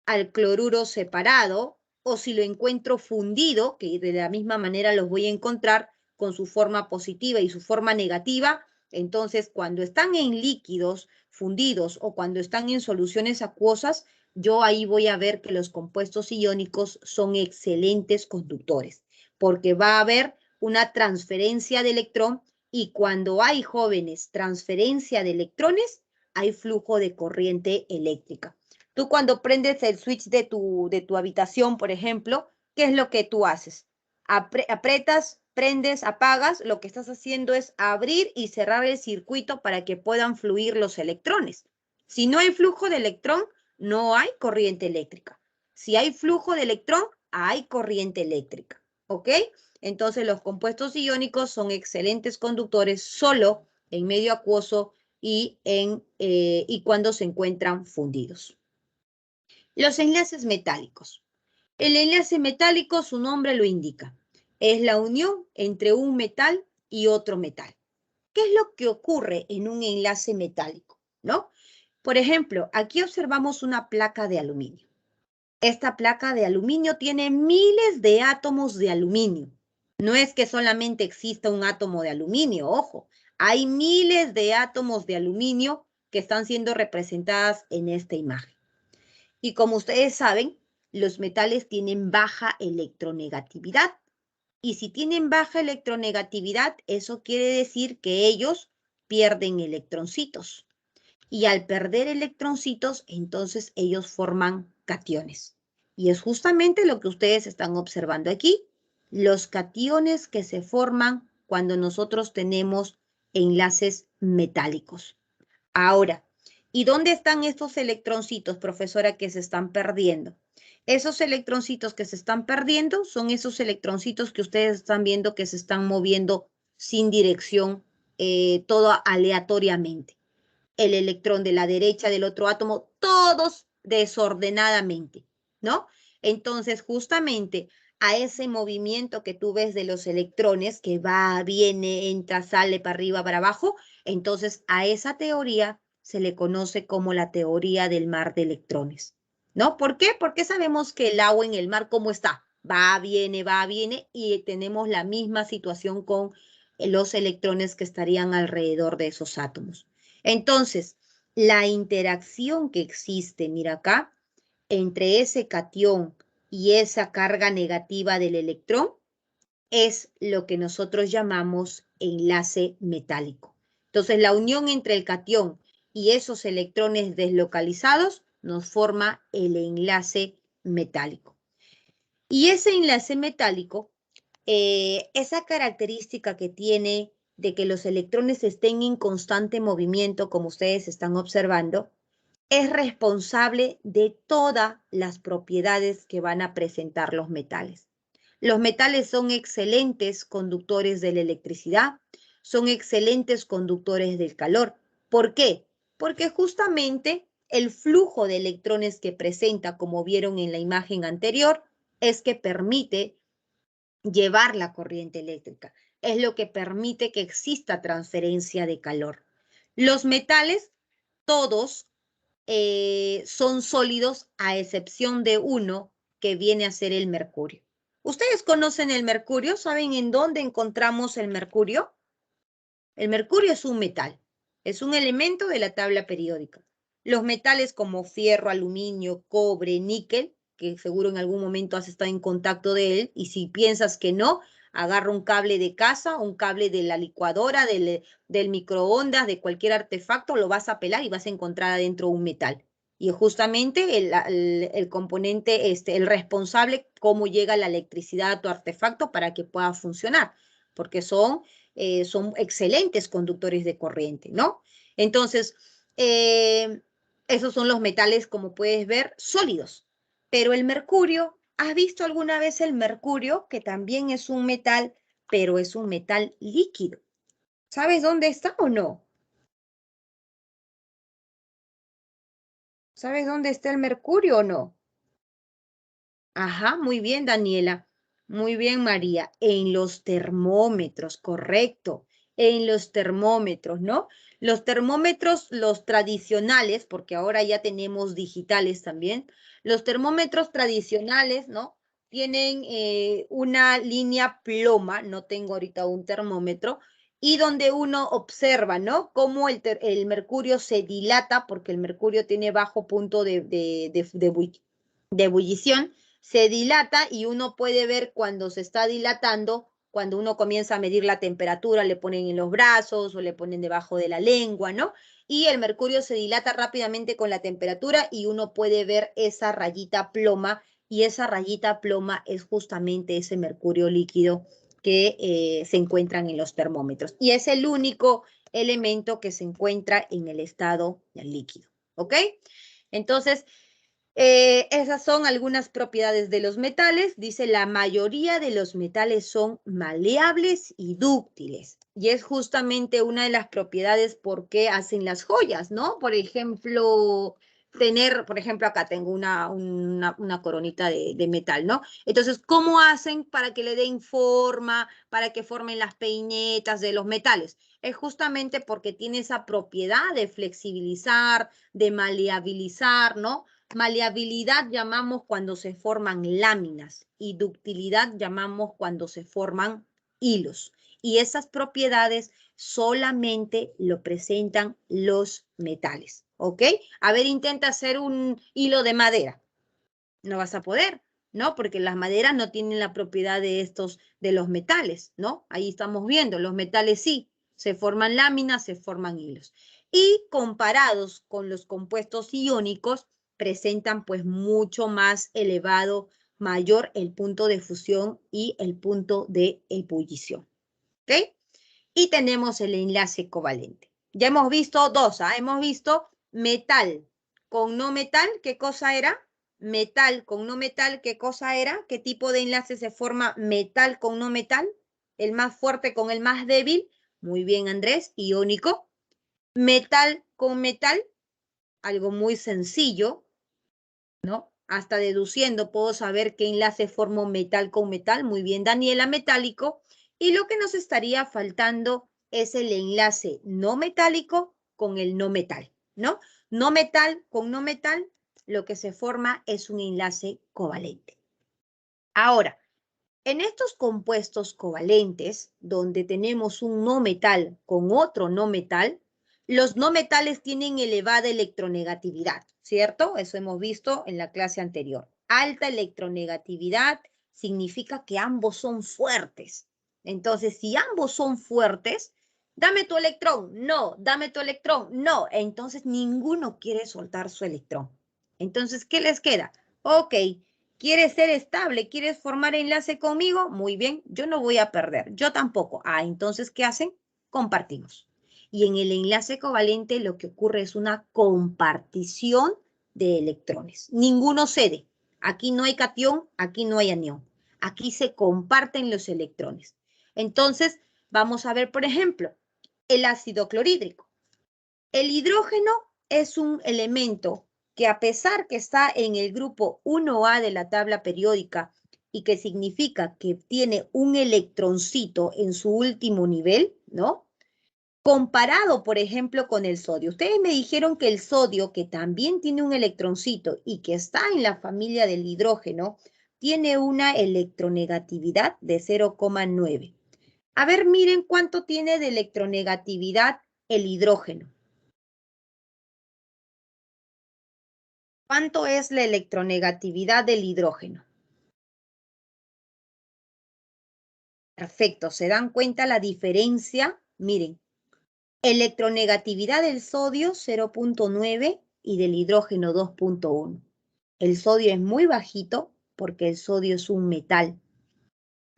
al cloruro separado, o si lo encuentro fundido, que de la misma manera los voy a encontrar con su forma positiva y su forma negativa, entonces cuando están en líquidos fundidos o cuando están en soluciones acuosas, yo ahí voy a ver que los compuestos iónicos son excelentes conductores, porque va a haber una transferencia de electrón y cuando hay, jóvenes, transferencia de electrones, hay flujo de corriente eléctrica. Tú cuando prendes el switch de tu habitación, por ejemplo, ¿qué es lo que tú haces? Apretas, prendes, apagas, lo que estás haciendo es abrir y cerrar el circuito para que puedan fluir los electrones. Si no hay flujo de electrón, no hay corriente eléctrica. Si hay flujo de electrón, hay corriente eléctrica. ¿Ok? Entonces los compuestos iónicos son excelentes conductores solo en medio acuoso y cuando se encuentran fundidos. Los enlaces metálicos. El enlace metálico, su nombre lo indica, es la unión entre un metal y otro metal. ¿Qué es lo que ocurre en un enlace metálico? ¿No? Por ejemplo, aquí observamos una placa de aluminio. Esta placa de aluminio tiene miles de átomos de aluminio. No es que solamente exista un átomo de aluminio, ojo, hay miles de átomos de aluminio que están siendo representadas en esta imagen. Y como ustedes saben, los metales tienen baja electronegatividad. Y si tienen baja electronegatividad, eso quiere decir que ellos pierden electroncitos. Y al perder electroncitos, entonces ellos forman cationes. Y es justamente lo que ustedes están observando aquí. Los cationes que se forman cuando nosotros tenemos enlaces metálicos. Ahora, ¿y dónde están estos electroncitos, profesora, que se están perdiendo? Esos electroncitos que se están perdiendo son esos electroncitos que ustedes están viendo que se están moviendo sin dirección, todo aleatoriamente. El electrón de la derecha del otro átomo, todos desordenadamente, ¿no? Entonces, justamente a ese movimiento que tú ves de los electrones, que va, viene, entra, sale para arriba, para abajo, entonces a esa teoría se le conoce como la teoría del mar de electrones, ¿no? ¿Por qué? Porque sabemos que el agua en el mar, ¿cómo está? Va, viene, y tenemos la misma situación con los electrones que estarían alrededor de esos átomos. Entonces, la interacción que existe, mira acá, entre ese catión y esa carga negativa del electrón es lo que nosotros llamamos enlace metálico. Entonces, la unión entre el catión y esos electrones deslocalizados nos forma el enlace metálico. Y ese enlace metálico, esa característica que tiene de que los electrones estén en constante movimiento, como ustedes están observando, es responsable de todas las propiedades que van a presentar los metales. Los metales son excelentes conductores de la electricidad, son excelentes conductores del calor. ¿Por qué? Porque justamente el flujo de electrones que presenta, como vieron en la imagen anterior, es que permite llevar la corriente eléctrica. Es lo que permite que exista transferencia de calor. Los metales, todos son sólidos a excepción de uno que viene a ser el mercurio. ¿Ustedes conocen el mercurio? ¿Saben en dónde encontramos el mercurio? El mercurio es un metal, es un elemento de la tabla periódica. Los metales como fierro, aluminio, cobre, níquel que seguro en algún momento has estado en contacto de él, y si piensas que no, agarra un cable de casa, un cable de la licuadora, del microondas, de cualquier artefacto, lo vas a pelar y vas a encontrar adentro un metal. Y justamente el componente, el responsable, cómo llega la electricidad a tu artefacto para que pueda funcionar, porque son excelentes conductores de corriente, ¿no? Entonces, esos son los metales, como puedes ver, sólidos. Pero el mercurio, ¿has visto alguna vez el mercurio? Que también es un metal, pero es un metal líquido. ¿Sabes dónde está o no? ¿Sabes dónde está el mercurio o no? Ajá, muy bien, Daniela. Muy bien, María. En los termómetros, correcto. En los termómetros, ¿no? Los termómetros, los tradicionales, porque ahora ya tenemos digitales también. Los termómetros tradicionales, ¿no? Tienen una línea ploma, no tengo ahorita un termómetro, y donde uno observa, ¿no? Cómo el mercurio se dilata, porque el mercurio tiene bajo punto de ebullición, se dilata y uno puede ver cuando se está dilatando, cuando uno comienza a medir la temperatura, le ponen en los brazos o le ponen debajo de la lengua, ¿no? Y el mercurio se dilata rápidamente con la temperatura y uno puede ver esa rayita ploma, y esa rayita ploma es justamente ese mercurio líquido que se encuentran en los termómetros. Y es el único elemento que se encuentra en el estado líquido, ¿ok? Entonces, esas son algunas propiedades de los metales. Dice, la mayoría de los metales son maleables y dúctiles. Y es justamente una de las propiedades por qué hacen las joyas, ¿no? Por ejemplo, por ejemplo, acá tengo una coronita de metal, ¿no? Entonces, ¿cómo hacen para que le den forma, para que formen las peinetas de los metales? Es justamente porque tiene esa propiedad de flexibilizar, de maleabilizar, ¿no? Maleabilidad llamamos cuando se forman láminas y ductilidad llamamos cuando se forman hilos. Y esas propiedades solamente lo presentan los metales, ¿ok? A ver, intenta hacer un hilo de madera. No vas a poder, ¿no? Porque las maderas no tienen la propiedad de los metales, ¿no? Ahí estamos viendo, los metales sí, se forman láminas, se forman hilos. Y comparados con los compuestos iónicos, presentan pues mucho más elevado, mayor el punto de fusión y el punto de ebullición, ¿ok? Y tenemos el enlace covalente. Ya hemos visto dos, ¿ah? Hemos visto metal con no metal, ¿qué cosa era? Metal con no metal, ¿qué cosa era? ¿Qué tipo de enlace se forma metal con no metal? El más fuerte con el más débil. Muy bien, Andrés, iónico. Metal con metal, algo muy sencillo, ¿no? Hasta deduciendo puedo saber qué enlace forma metal con metal. Muy bien, Daniela, metálico. Y lo que nos estaría faltando es el enlace no metálico con el no metal, ¿no? No metal con no metal, lo que se forma es un enlace covalente. Ahora, en estos compuestos covalentes, donde tenemos un no metal con otro no metal, los no metales tienen elevada electronegatividad, ¿cierto? Eso hemos visto en la clase anterior. Alta electronegatividad significa que ambos son fuertes. Entonces, si ambos son fuertes, dame tu electrón, no, dame tu electrón, no. Entonces, ninguno quiere soltar su electrón. Entonces, ¿qué les queda? Ok, ¿quieres ser estable? ¿Quieres formar enlace conmigo? Muy bien, yo no voy a perder, yo tampoco. Ah, entonces, ¿qué hacen? Compartimos. Y en el enlace covalente lo que ocurre es una compartición de electrones. Ninguno cede. Aquí no hay catión, aquí no hay anión. Aquí se comparten los electrones. Entonces, vamos a ver, por ejemplo, el ácido clorhídrico. El hidrógeno es un elemento que, a pesar que está en el grupo 1A de la tabla periódica y que significa que tiene un electroncito en su último nivel, ¿no? Comparado, por ejemplo, con el sodio. Ustedes me dijeron que el sodio, que también tiene un electroncito y que está en la familia del hidrógeno, tiene una electronegatividad de 0,9. A ver, miren cuánto tiene de electronegatividad el hidrógeno. ¿Cuánto es la electronegatividad del hidrógeno? Perfecto, ¿se dan cuenta la diferencia? Miren, electronegatividad del sodio 0.9 y del hidrógeno 2.1. El sodio es muy bajito porque el sodio es un metal.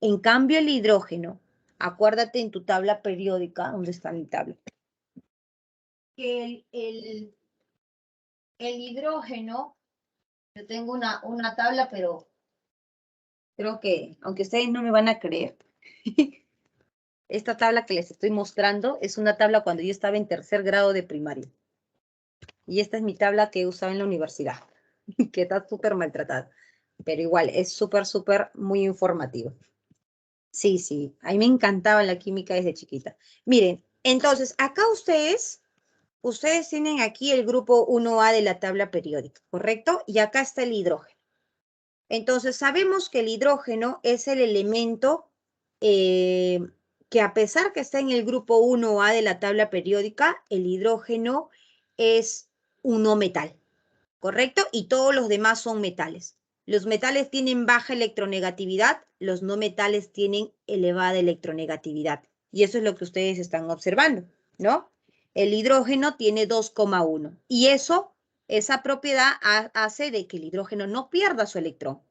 En cambio, el hidrógeno, acuérdate en tu tabla periódica, ¿dónde está mi tabla? Que el hidrógeno, yo tengo una tabla, pero creo que, aunque ustedes no me van a creer, esta tabla que les estoy mostrando es una tabla cuando yo estaba en tercer grado de primaria. Y esta es mi tabla que usaba en la universidad, que está súper maltratada. Pero igual, es súper muy informativo. Sí, sí, a mí me encantaba la química desde chiquita. Miren, entonces, acá ustedes tienen aquí el grupo 1A de la tabla periódica, ¿correcto? Y acá está el hidrógeno. Entonces, sabemos que el hidrógeno es el elemento que a pesar que está en el grupo 1A de la tabla periódica, el hidrógeno es un no metal, ¿correcto? Y todos los demás son metales. Los metales tienen baja electronegatividad, los no metales tienen elevada electronegatividad. Y eso es lo que ustedes están observando, ¿no? El hidrógeno tiene 2,1 y esa propiedad hace de que el hidrógeno no pierda su electrón,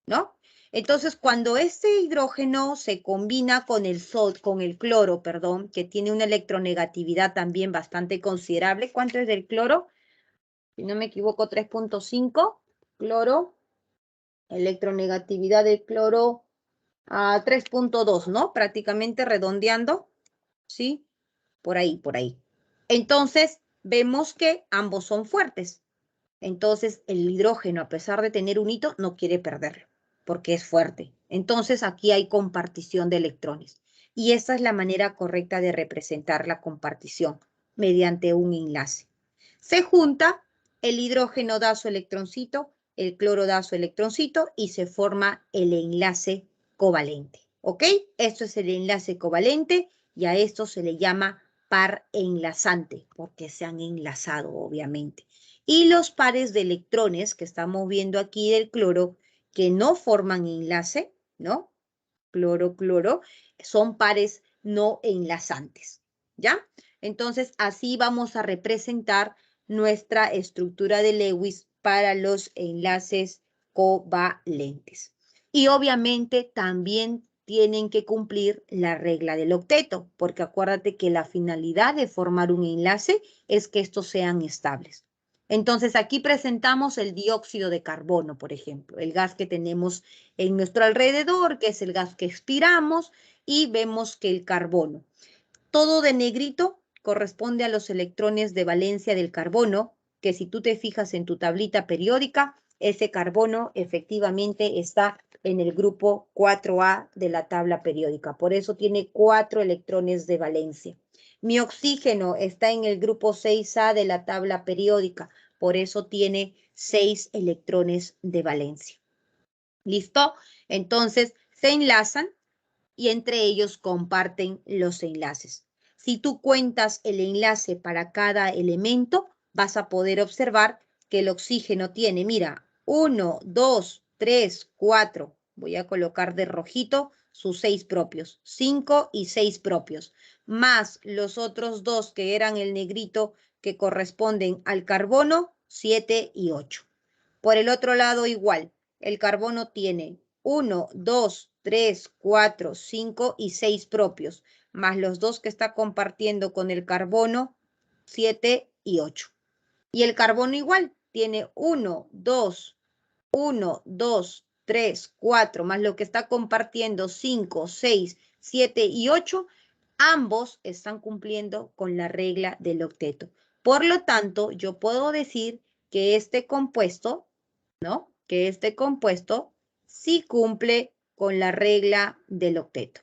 ¿no? Entonces, cuando este hidrógeno se combina con el cloro, perdón, que tiene una electronegatividad también bastante considerable, ¿cuánto es del cloro? Si no me equivoco, 3.5, cloro, electronegatividad del cloro a 3.2, ¿no? Prácticamente redondeando, ¿sí? Por ahí, por ahí. Entonces, vemos que ambos son fuertes. Entonces, el hidrógeno, a pesar de tener un hito, no quiere perderlo, porque es fuerte. Entonces, aquí hay compartición de electrones. Y esa es la manera correcta de representar la compartición, mediante un enlace. Se junta, el hidrógeno da su electroncito, el cloro da su electroncito y se forma el enlace covalente. ¿Ok? Esto es el enlace covalente y a esto se le llama par enlazante, porque se han enlazado, obviamente. Y los pares de electrones que estamos viendo aquí del cloro, que no forman enlace, ¿no? Cloro, cloro, son pares no enlazantes, ¿ya? Entonces, así vamos a representar nuestra estructura de Lewis para los enlaces covalentes. Y obviamente también tienen que cumplir la regla del octeto, porque acuérdate que la finalidad de formar un enlace es que estos sean estables. Entonces, aquí presentamos el dióxido de carbono, por ejemplo, el gas que tenemos en nuestro alrededor, que es el gas que expiramos, y vemos que el carbono, todo de negrito, corresponde a los electrones de valencia del carbono, que si tú te fijas en tu tablita periódica, ese carbono efectivamente está en el grupo 4A de la tabla periódica. Por eso tiene 4 electrones de valencia. Mi oxígeno está en el grupo 6A de la tabla periódica. Por eso tiene 6 electrones de valencia. ¿Listo? Entonces, se enlazan y entre ellos comparten los enlaces. Si tú cuentas el enlace para cada elemento, vas a poder observar que el oxígeno tiene, mira, 1, 2, 3, 4. Voy a colocar de rojito sus 6 propios, 5 y 6 propios, más los otros 2 que eran el negrito que corresponden al carbono, 7 y 8. Por el otro lado, igual, el carbono tiene 1, 2, 3, 4, 5 y 6 propios, más los 2 que está compartiendo con el carbono, 7 y 8. Y el carbono igual, tiene 1, 2, 3, 4, más lo que está compartiendo 5, 6, 7 y 8, ambos están cumpliendo con la regla del octeto. Por lo tanto, yo puedo decir que este compuesto, ¿no? Que este compuesto sí cumple con la regla del octeto.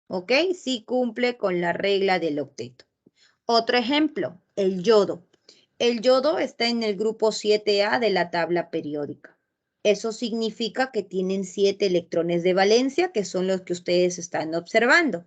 ¿Ok? Sí cumple con la regla del octeto. Otro ejemplo, el yodo. El yodo está en el grupo 7A de la tabla periódica. Eso significa que tienen 7 electrones de valencia, que son los que ustedes están observando.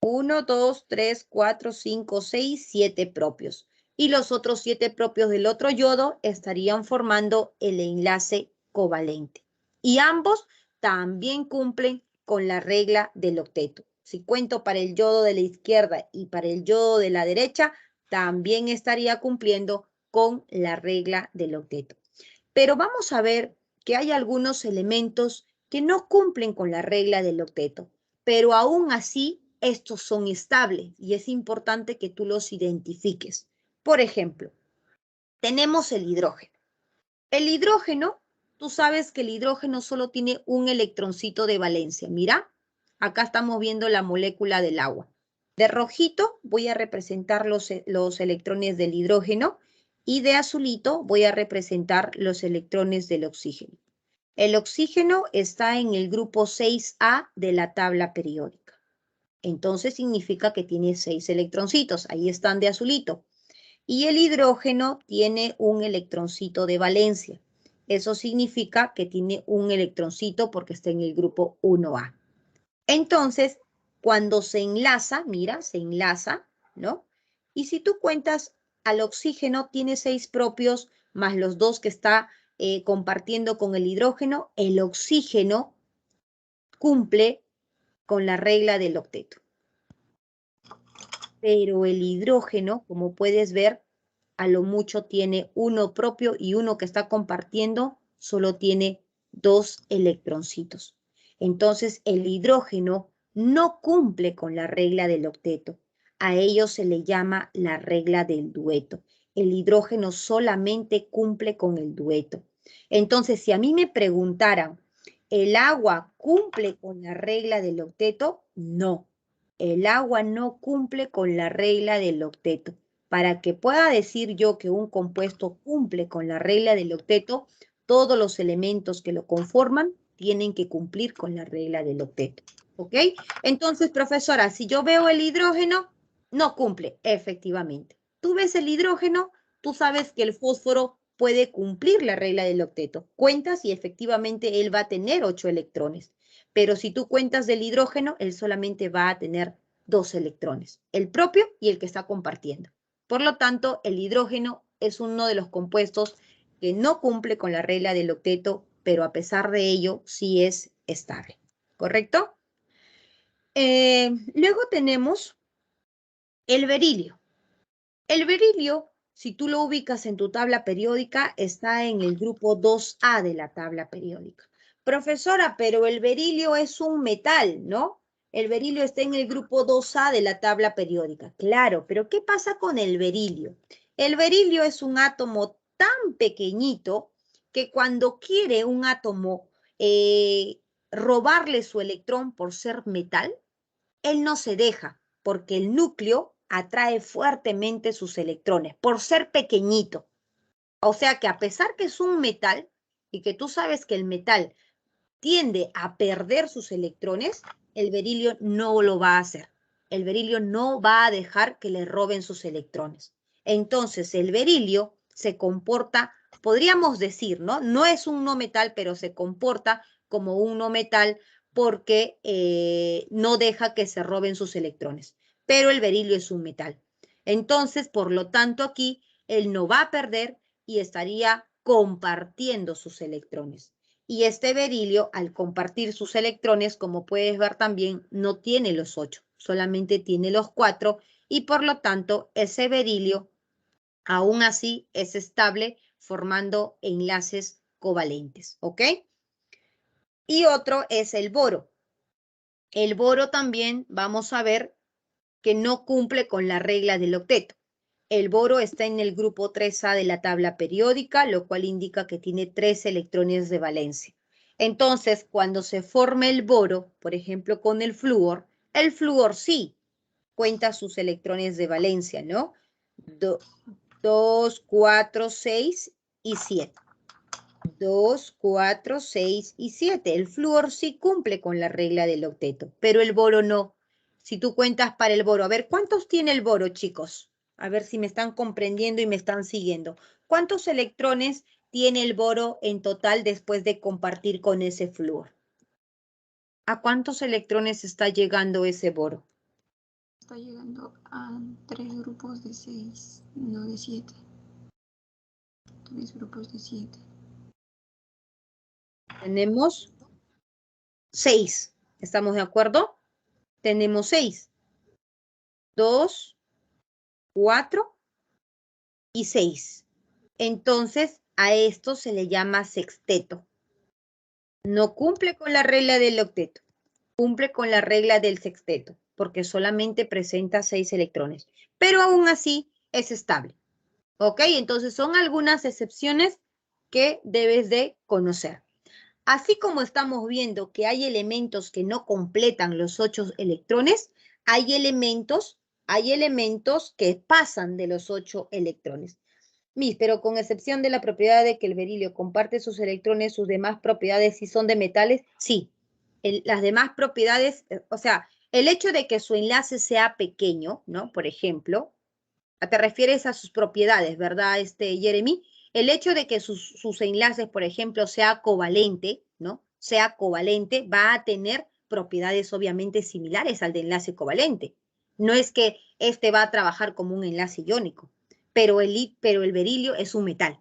1, 2, 3, 4, 5, 6, 7 propios. y los otros 7 propios del otro yodo estarían formando el enlace covalente. Y ambos también cumplen con la regla del octeto. Si cuento para el yodo de la izquierda y para el yodo de la derecha, también estaría cumpliendo con la regla del octeto. Pero vamos a ver que hay algunos elementos que no cumplen con la regla del octeto, pero aún así estos son estables y es importante que tú los identifiques. Por ejemplo, tenemos el hidrógeno. El hidrógeno, tú sabes que el hidrógeno solo tiene un electroncito de valencia. Mira, acá estamos viendo la molécula del agua. De rojito voy a representar los electrones del hidrógeno y de azulito voy a representar los electrones del oxígeno. El oxígeno está en el grupo 6A de la tabla periódica. Entonces significa que tiene 6 electroncitos. Ahí están de azulito. Y el hidrógeno tiene un electroncito de valencia. Eso significa que tiene un electroncito porque está en el grupo 1A. Entonces, cuando se enlaza, mira, se enlaza, ¿no? Y si tú cuentas al oxígeno, tiene 6 propios más los 2 que está compartiendo con el hidrógeno, el oxígeno cumple con la regla del octeto. Pero el hidrógeno, como puedes ver, a lo mucho tiene uno propio y uno que está compartiendo solo tiene 2 electroncitos. Entonces, el hidrógeno no cumple con la regla del octeto. A ello se le llama la regla del dueto. El hidrógeno solamente cumple con el dueto. Entonces, si a mí me preguntaran, ¿el agua cumple con la regla del octeto? No. El agua no cumple con la regla del octeto. Para que pueda decir yo que un compuesto cumple con la regla del octeto, todos los elementos que lo conforman tienen que cumplir con la regla del octeto. ¿Ok? Entonces, profesora, si yo veo el hidrógeno, no cumple, efectivamente. Tú ves el hidrógeno, tú sabes que el fósforo puede cumplir la regla del octeto. Cuentas y efectivamente él va a tener 8 electrones. Pero si tú cuentas del hidrógeno, él solamente va a tener 2 electrones, el propio y el que está compartiendo. Por lo tanto, el hidrógeno es uno de los compuestos que no cumple con la regla del octeto, pero a pesar de ello sí es estable. ¿Correcto? Luego tenemos el berilio. El berilio, si tú lo ubicas en tu tabla periódica, está en el grupo 2A de la tabla periódica. Profesora, pero el berilio es un metal, ¿no? El berilio está en el grupo 2A de la tabla periódica. Claro, pero ¿qué pasa con el berilio? El berilio es un átomo tan pequeñito que cuando quiere un átomo robarle su electrón por ser metal, él no se deja, porque el núcleo atrae fuertemente sus electrones, por ser pequeñito. O sea que a pesar que es un metal, y que tú sabes que el metal tiende a perder sus electrones, el berilio no lo va a hacer. El berilio no va a dejar que le roben sus electrones. Entonces, el berilio se comporta, podríamos decir, ¿no? No es un no metal, pero se comporta como un no metal porque no deja que se roben sus electrones. Pero el berilio es un metal. Entonces, por lo tanto, aquí él no va a perder y estaría compartiendo sus electrones. Y este berilio, al compartir sus electrones, como puedes ver también, no tiene los 8, solamente tiene los 4 y por lo tanto ese berilio aún así es estable formando enlaces covalentes, ¿ok? Y otro es el boro. El boro también vamos a ver que no cumple con la regla del octeto. El boro está en el grupo 3A de la tabla periódica, lo cual indica que tiene 3 electrones de valencia. Entonces, cuando se forma el boro, por ejemplo, con el flúor sí cuenta sus electrones de valencia, ¿no? 2, 4, 6 y 7. 2, 4, 6 y 7. El flúor sí cumple con la regla del octeto, pero el boro no. Si tú cuentas para el boro, a ver, ¿cuántos tiene el boro, chicos? A ver si me están comprendiendo y me están siguiendo. ¿Cuántos electrones tiene el boro en total después de compartir con ese flúor? ¿A cuántos electrones está llegando ese boro?
está llegando a 3 grupos de 6, no de 7. 3 grupos de 7.
Tenemos 6. ¿Estamos de acuerdo? Tenemos 6. 2, 4 y 6. Entonces, a esto se le llama sexteto. No cumple con la regla del octeto. Cumple con la regla del sexteto, porque solamente presenta 6 electrones. Pero aún así es estable. ¿Ok? Entonces, son algunas excepciones que debes de conocer. Así como estamos viendo que hay elementos que no completan los 8 electrones, hay elementos que pasan de los 8 electrones. Pero con excepción de la propiedad de que el berilio comparte sus electrones, sus demás propiedades, si son de metales, sí. Las demás propiedades, o sea, el hecho de que su enlace sea pequeño, ¿no? Por ejemplo, te refieres a sus propiedades, ¿verdad, Jeremy? El hecho de que sus enlaces, por ejemplo, sea covalente, ¿no? Sea covalente, va a tener propiedades obviamente similares al de enlace covalente. No es que este va a trabajar como un enlace iónico, pero el berilio es un metal.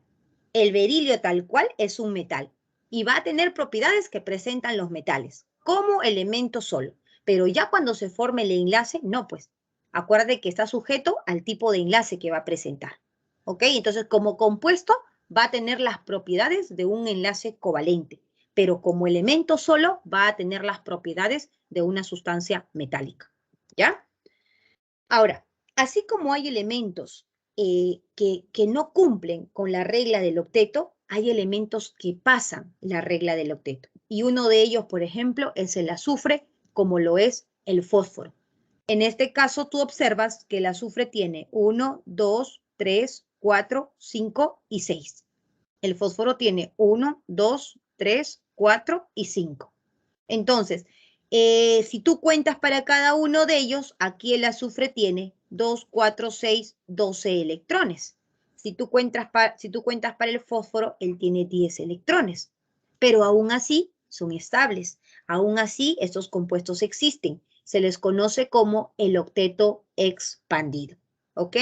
El berilio tal cual es un metal y va a tener propiedades que presentan los metales, como elemento solo. Pero ya cuando se forme el enlace, no, pues. Acuérdate que está sujeto al tipo de enlace que va a presentar. ¿Ok? Entonces, como compuesto, va a tener las propiedades de un enlace covalente, pero como elemento solo va a tener las propiedades de una sustancia metálica. ¿Ya? Ahora, así como hay elementos que no cumplen con la regla del octeto, hay elementos que pasan la regla del octeto. Y uno de ellos, por ejemplo, es el azufre, como lo es el fósforo. En este caso, tú observas que el azufre tiene 1, 2, 3, 4, 5 y 6. El fósforo tiene 1, 2, 3, 4 y 5. Entonces, si tú cuentas para cada uno de ellos, aquí el azufre tiene 2, 4, 6, 12 electrones. Si tú cuentas para el fósforo, él tiene 10 electrones. Pero aún así son estables. Aún así, estos compuestos existen. Se les conoce como el octeto expandido. ¿Ok?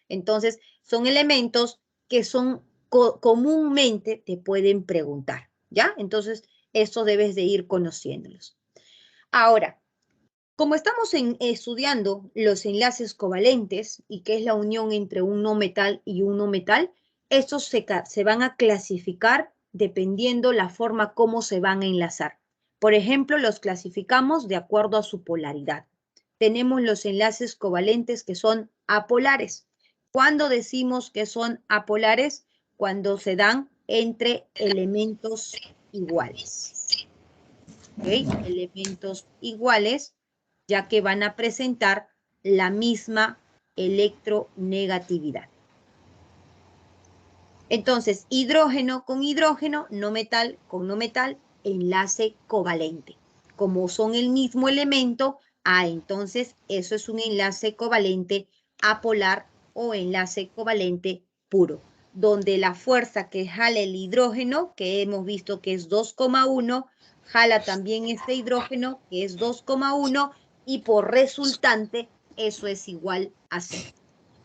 Entonces, son elementos que son comúnmente te pueden preguntar. ¿Ya? Entonces, esto debes de ir conociéndolos. Ahora, como estamos estudiando los enlaces covalentes y qué es la unión entre un no metal y un no metal, estos se van a clasificar dependiendo la forma como se van a enlazar. Por ejemplo, los clasificamos de acuerdo a su polaridad. Tenemos los enlaces covalentes que son apolares. ¿Cuándo decimos que son apolares? Cuando se dan entre elementos iguales. ¿Okay? Elementos iguales, ya que van a presentar la misma electronegatividad. Entonces, hidrógeno con hidrógeno, no metal con no metal, enlace covalente. Como son el mismo elemento, entonces eso es un enlace covalente apolar o enlace covalente puro, donde la fuerza que jala el hidrógeno, que hemos visto que es 2,1, jala también este hidrógeno, que es 2,1, y por resultante, eso es igual a 0.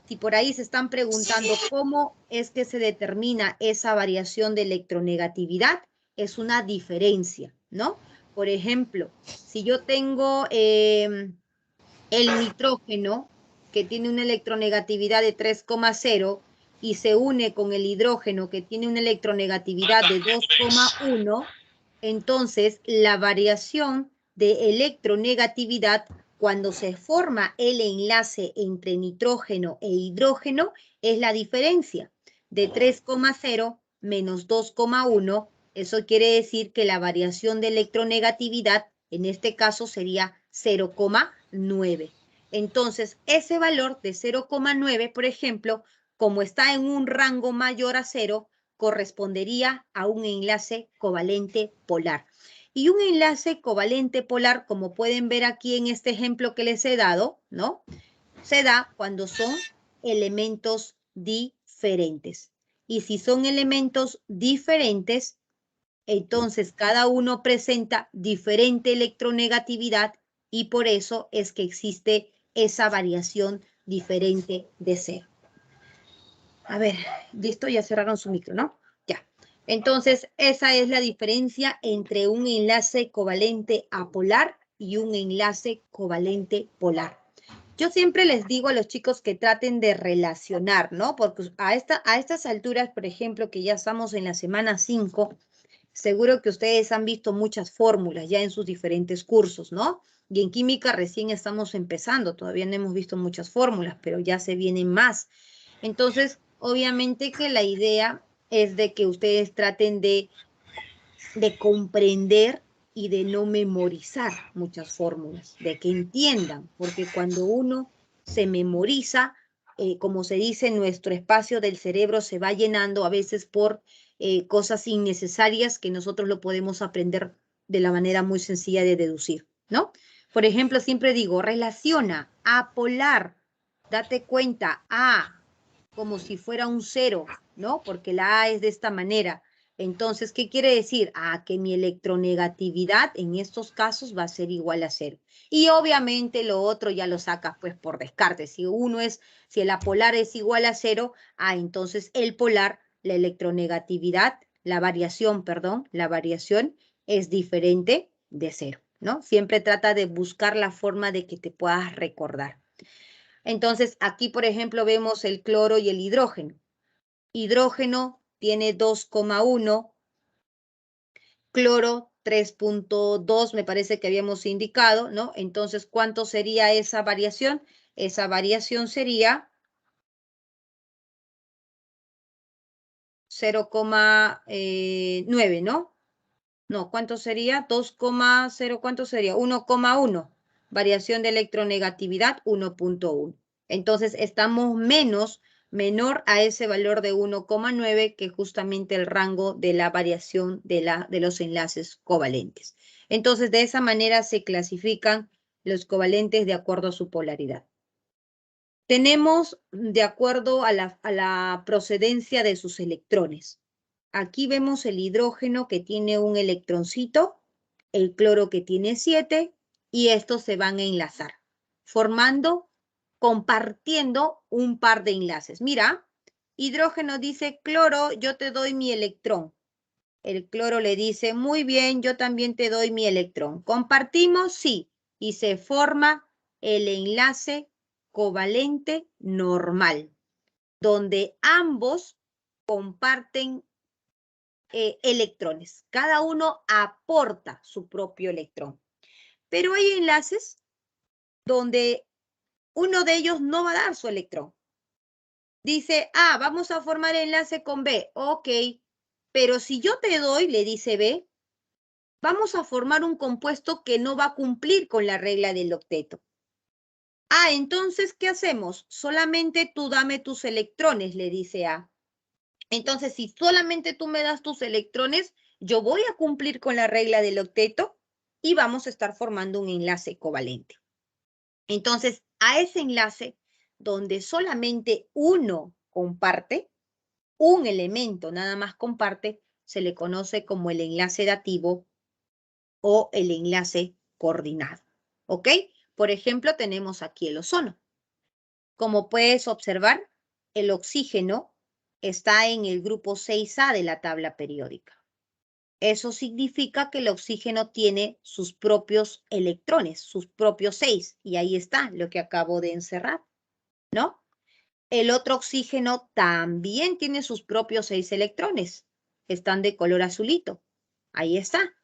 Si por ahí se están preguntando cómo es que se determina esa variación de electronegatividad, es una diferencia, ¿no? Por ejemplo, si yo tengo el nitrógeno, que tiene una electronegatividad de 3,0 y se une con el hidrógeno, que tiene una electronegatividad de 2,1, entonces la variación de electronegatividad cuando se forma el enlace entre nitrógeno e hidrógeno es la diferencia de 3,0 menos 2,1. Eso quiere decir que la variación de electronegatividad en este caso sería 0,9. Entonces, ese valor de 0,9, por ejemplo, como está en un rango mayor a 0, correspondería a un enlace covalente polar. Y un enlace covalente polar, como pueden ver aquí en este ejemplo que les he dado, ¿no? Se da cuando son elementos diferentes. Y si son elementos diferentes, entonces cada uno presenta diferente electronegatividad y por eso es que existe esa variación diferente de cero. A ver, listo, ya cerraron su micro, ¿no? Ya. Entonces, esa es la diferencia entre un enlace covalente apolar y un enlace covalente polar. Yo siempre les digo a los chicos que traten de relacionar, ¿no? Porque a estas alturas, por ejemplo, que ya estamos en la semana 5, seguro que ustedes han visto muchas fórmulas ya en sus diferentes cursos, ¿no? Y en química recién estamos empezando, todavía no hemos visto muchas fórmulas, pero ya se vienen más. Entonces, obviamente que la idea es de que ustedes traten de comprender y de no memorizar muchas fórmulas, de que entiendan, porque cuando uno se memoriza, como se dice, nuestro espacio del cerebro se va llenando a veces por cosas innecesarias que nosotros lo podemos aprender de la manera muy sencilla de deducir, ¿no? Por ejemplo, siempre digo, relaciona apolar, date cuenta, A, como si fuera un 0, ¿no? Porque la A es de esta manera. Entonces, ¿qué quiere decir? Que mi electronegatividad en estos casos va a ser igual a 0. Y obviamente lo otro ya lo sacas pues por descarte. Si el apolar es igual a 0, entonces el polar, la electronegatividad, la variación es diferente de 0, ¿no? Siempre trata de buscar la forma de que te puedas recordar. Entonces, aquí, por ejemplo, vemos el cloro y el hidrógeno. Hidrógeno tiene 2,1, cloro 3,2, me parece que habíamos indicado, ¿no? Entonces, ¿cuánto sería esa variación? Esa variación sería 0,9, ¿no? No, ¿cuánto sería? 2,0, ¿cuánto sería? 1,1. Variación de electronegatividad, 1,1. Entonces, estamos menor a ese valor de 1,9, que es justamente el rango de la variación de los enlaces covalentes. Entonces, de esa manera se clasifican los covalentes de acuerdo a su polaridad. Tenemos de acuerdo a la procedencia de sus electrones. Aquí vemos el hidrógeno que tiene un electroncito, el cloro que tiene 7, y estos se van a enlazar, compartiendo un par de enlaces. Mira, hidrógeno dice, cloro, yo te doy mi electrón. El cloro le dice, muy bien, yo también te doy mi electrón. ¿Compartimos? Sí. Y se forma el enlace covalente normal, donde ambos comparten electrones. Cada uno aporta su propio electrón. Pero hay enlaces donde uno de ellos no va a dar su electrón. Dice, vamos a formar enlace con B. Ok, pero si yo te doy, le dice B, vamos a formar un compuesto que no va a cumplir con la regla del octeto. Entonces, ¿qué hacemos? Solamente tú dame tus electrones, le dice A. Entonces, si solamente tú me das tus electrones, yo voy a cumplir con la regla del octeto y vamos a estar formando un enlace covalente. Entonces, a ese enlace donde solamente uno comparte, un elemento nada más comparte, se le conoce como el enlace dativo o el enlace coordinado. ¿Ok? Por ejemplo, tenemos aquí el ozono. Como puedes observar, el oxígeno está en el grupo 6A de la tabla periódica. Eso significa que el oxígeno tiene sus propios electrones, sus propios 6, y ahí está lo que acabo de encerrar, ¿no? El otro oxígeno también tiene sus propios 6 electrones, están de color azulito, ahí está.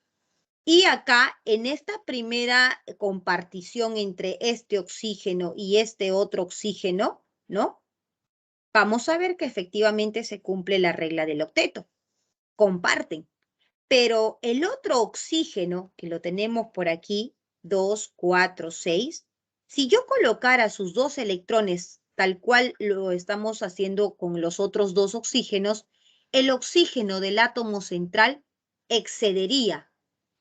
Y acá, en esta primera compartición entre este oxígeno y este otro oxígeno, ¿no? Vamos a ver que efectivamente se cumple la regla del octeto. Comparten. Pero el otro oxígeno, que lo tenemos por aquí, 2, 4, 6, si yo colocara sus dos electrones tal cual lo estamos haciendo con los otros dos oxígenos, el oxígeno del átomo central excedería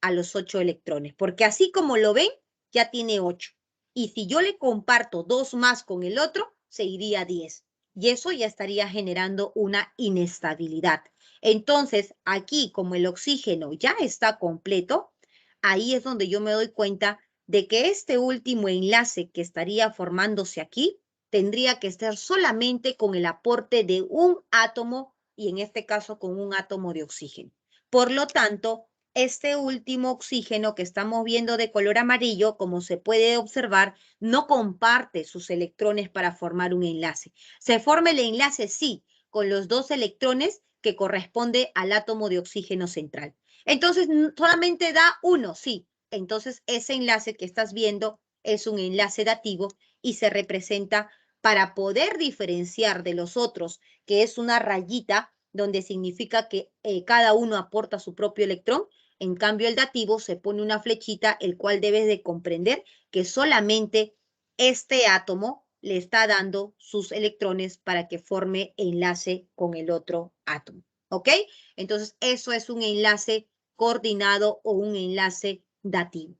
a los 8 electrones, porque así como lo ven, ya tiene 8. Y si yo le comparto 2 más con el otro, se iría a 10. Y eso ya estaría generando una inestabilidad. Entonces, aquí, como el oxígeno ya está completo, ahí es donde yo me doy cuenta de que este último enlace que estaría formándose aquí tendría que ser solamente con el aporte de un átomo y en este caso con un átomo de oxígeno. Por lo tanto, este último oxígeno que estamos viendo de color amarillo, como se puede observar, no comparte sus electrones para formar un enlace. Se forma el enlace, sí, con los 2 electrones que corresponde al átomo de oxígeno central. Entonces, solamente da 1, sí. Entonces, ese enlace que estás viendo es un enlace dativo y se representa para poder diferenciar de los otros, que es una rayita donde significa que cada uno aporta su propio electrón. En cambio, el dativo se pone una flechita, el cual debes de comprender que solamente este átomo le está dando sus electrones para que forme enlace con el otro átomo. ¿Ok? Entonces, eso es un enlace coordinado o un enlace dativo.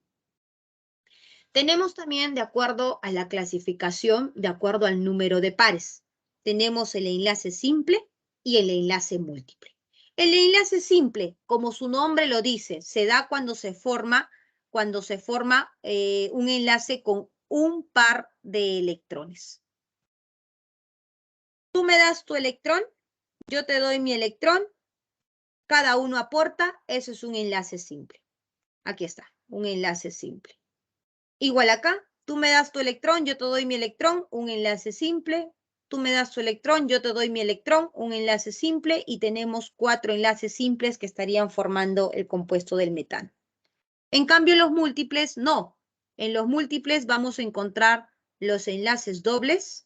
Tenemos también, de acuerdo a la clasificación, de acuerdo al número de pares. Tenemos el enlace simple y el enlace múltiple. El enlace simple, como su nombre lo dice, se da cuando se forma un enlace con un par de electrones. Tú me das tu electrón, yo te doy mi electrón, cada uno aporta, eso es un enlace simple. Aquí está, un enlace simple. Igual acá, tú me das tu electrón, yo te doy mi electrón, un enlace simple. Tú me das tu electrón, yo te doy mi electrón, un enlace simple. Y tenemos 4 enlaces simples que estarían formando el compuesto del metano. En cambio, los múltiples, no. En los múltiples vamos a encontrar los enlaces dobles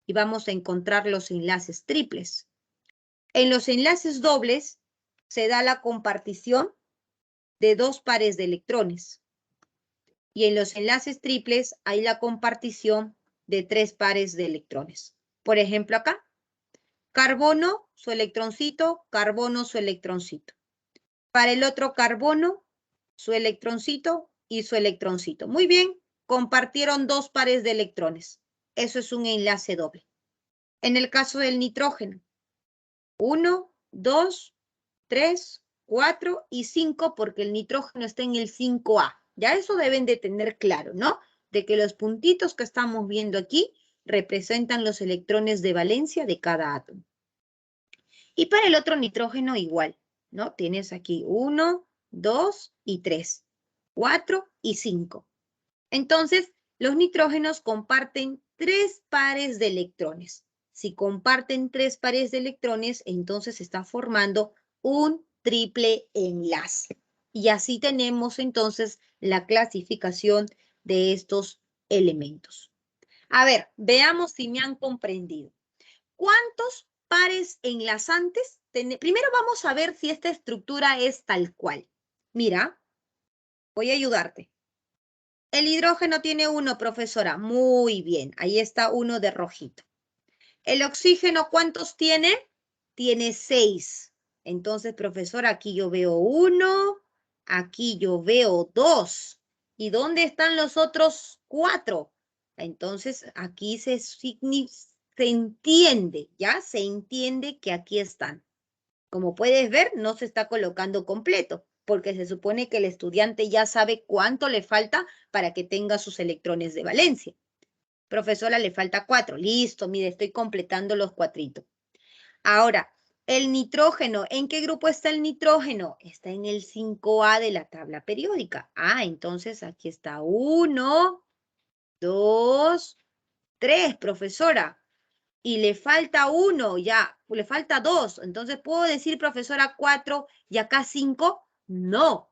y vamos a encontrar los enlaces triples. En los enlaces dobles se da la compartición de 2 pares de electrones. Y en los enlaces triples hay la compartición de 3 pares de electrones. Por ejemplo, acá, carbono, su electroncito, carbono, su electroncito. Para el otro carbono, su electroncito y su electroncito. Muy bien, compartieron 2 pares de electrones. Eso es un enlace doble. En el caso del nitrógeno, 1, 2, 3, 4 y 5, porque el nitrógeno está en el 5A. Ya eso deben de tener claro, ¿no? De que los puntitos que estamos viendo aquí representan los electrones de valencia de cada átomo. Y para el otro nitrógeno igual, ¿no? Tienes aquí 1, 2 y 3, 4 y 5. Entonces, los nitrógenos comparten 3 pares de electrones. Si comparten 3 pares de electrones, entonces se está formando un triple enlace. Y así tenemos entonces la clasificación de estos elementos. A ver, veamos si me han comprendido. ¿Cuántos pares enlazantes? Primero vamos a ver si esta estructura es tal cual. Mira, voy a ayudarte. El hidrógeno tiene 1, profesora. Muy bien, ahí está uno de rojito. El oxígeno, ¿cuántos tiene? Tiene 6. Entonces, profesora, aquí yo veo 1, aquí yo veo 2. ¿Y dónde están los otros 4? Entonces, aquí se entiende, ¿ya? Se entiende que aquí están. Como puedes ver, no se está colocando completo, porque se supone que el estudiante ya sabe cuánto le falta para que tenga sus electrones de valencia. Profesora, le falta 4. Listo, mire, estoy completando los 4. Ahora, el nitrógeno, ¿en qué grupo está el nitrógeno? Está en el 5A de la tabla periódica. Ah, entonces aquí está 1, 2, 3, profesora. Y le falta 1, ya, le falta 2. Entonces, ¿puedo decir, profesora, 4 y acá 5? No,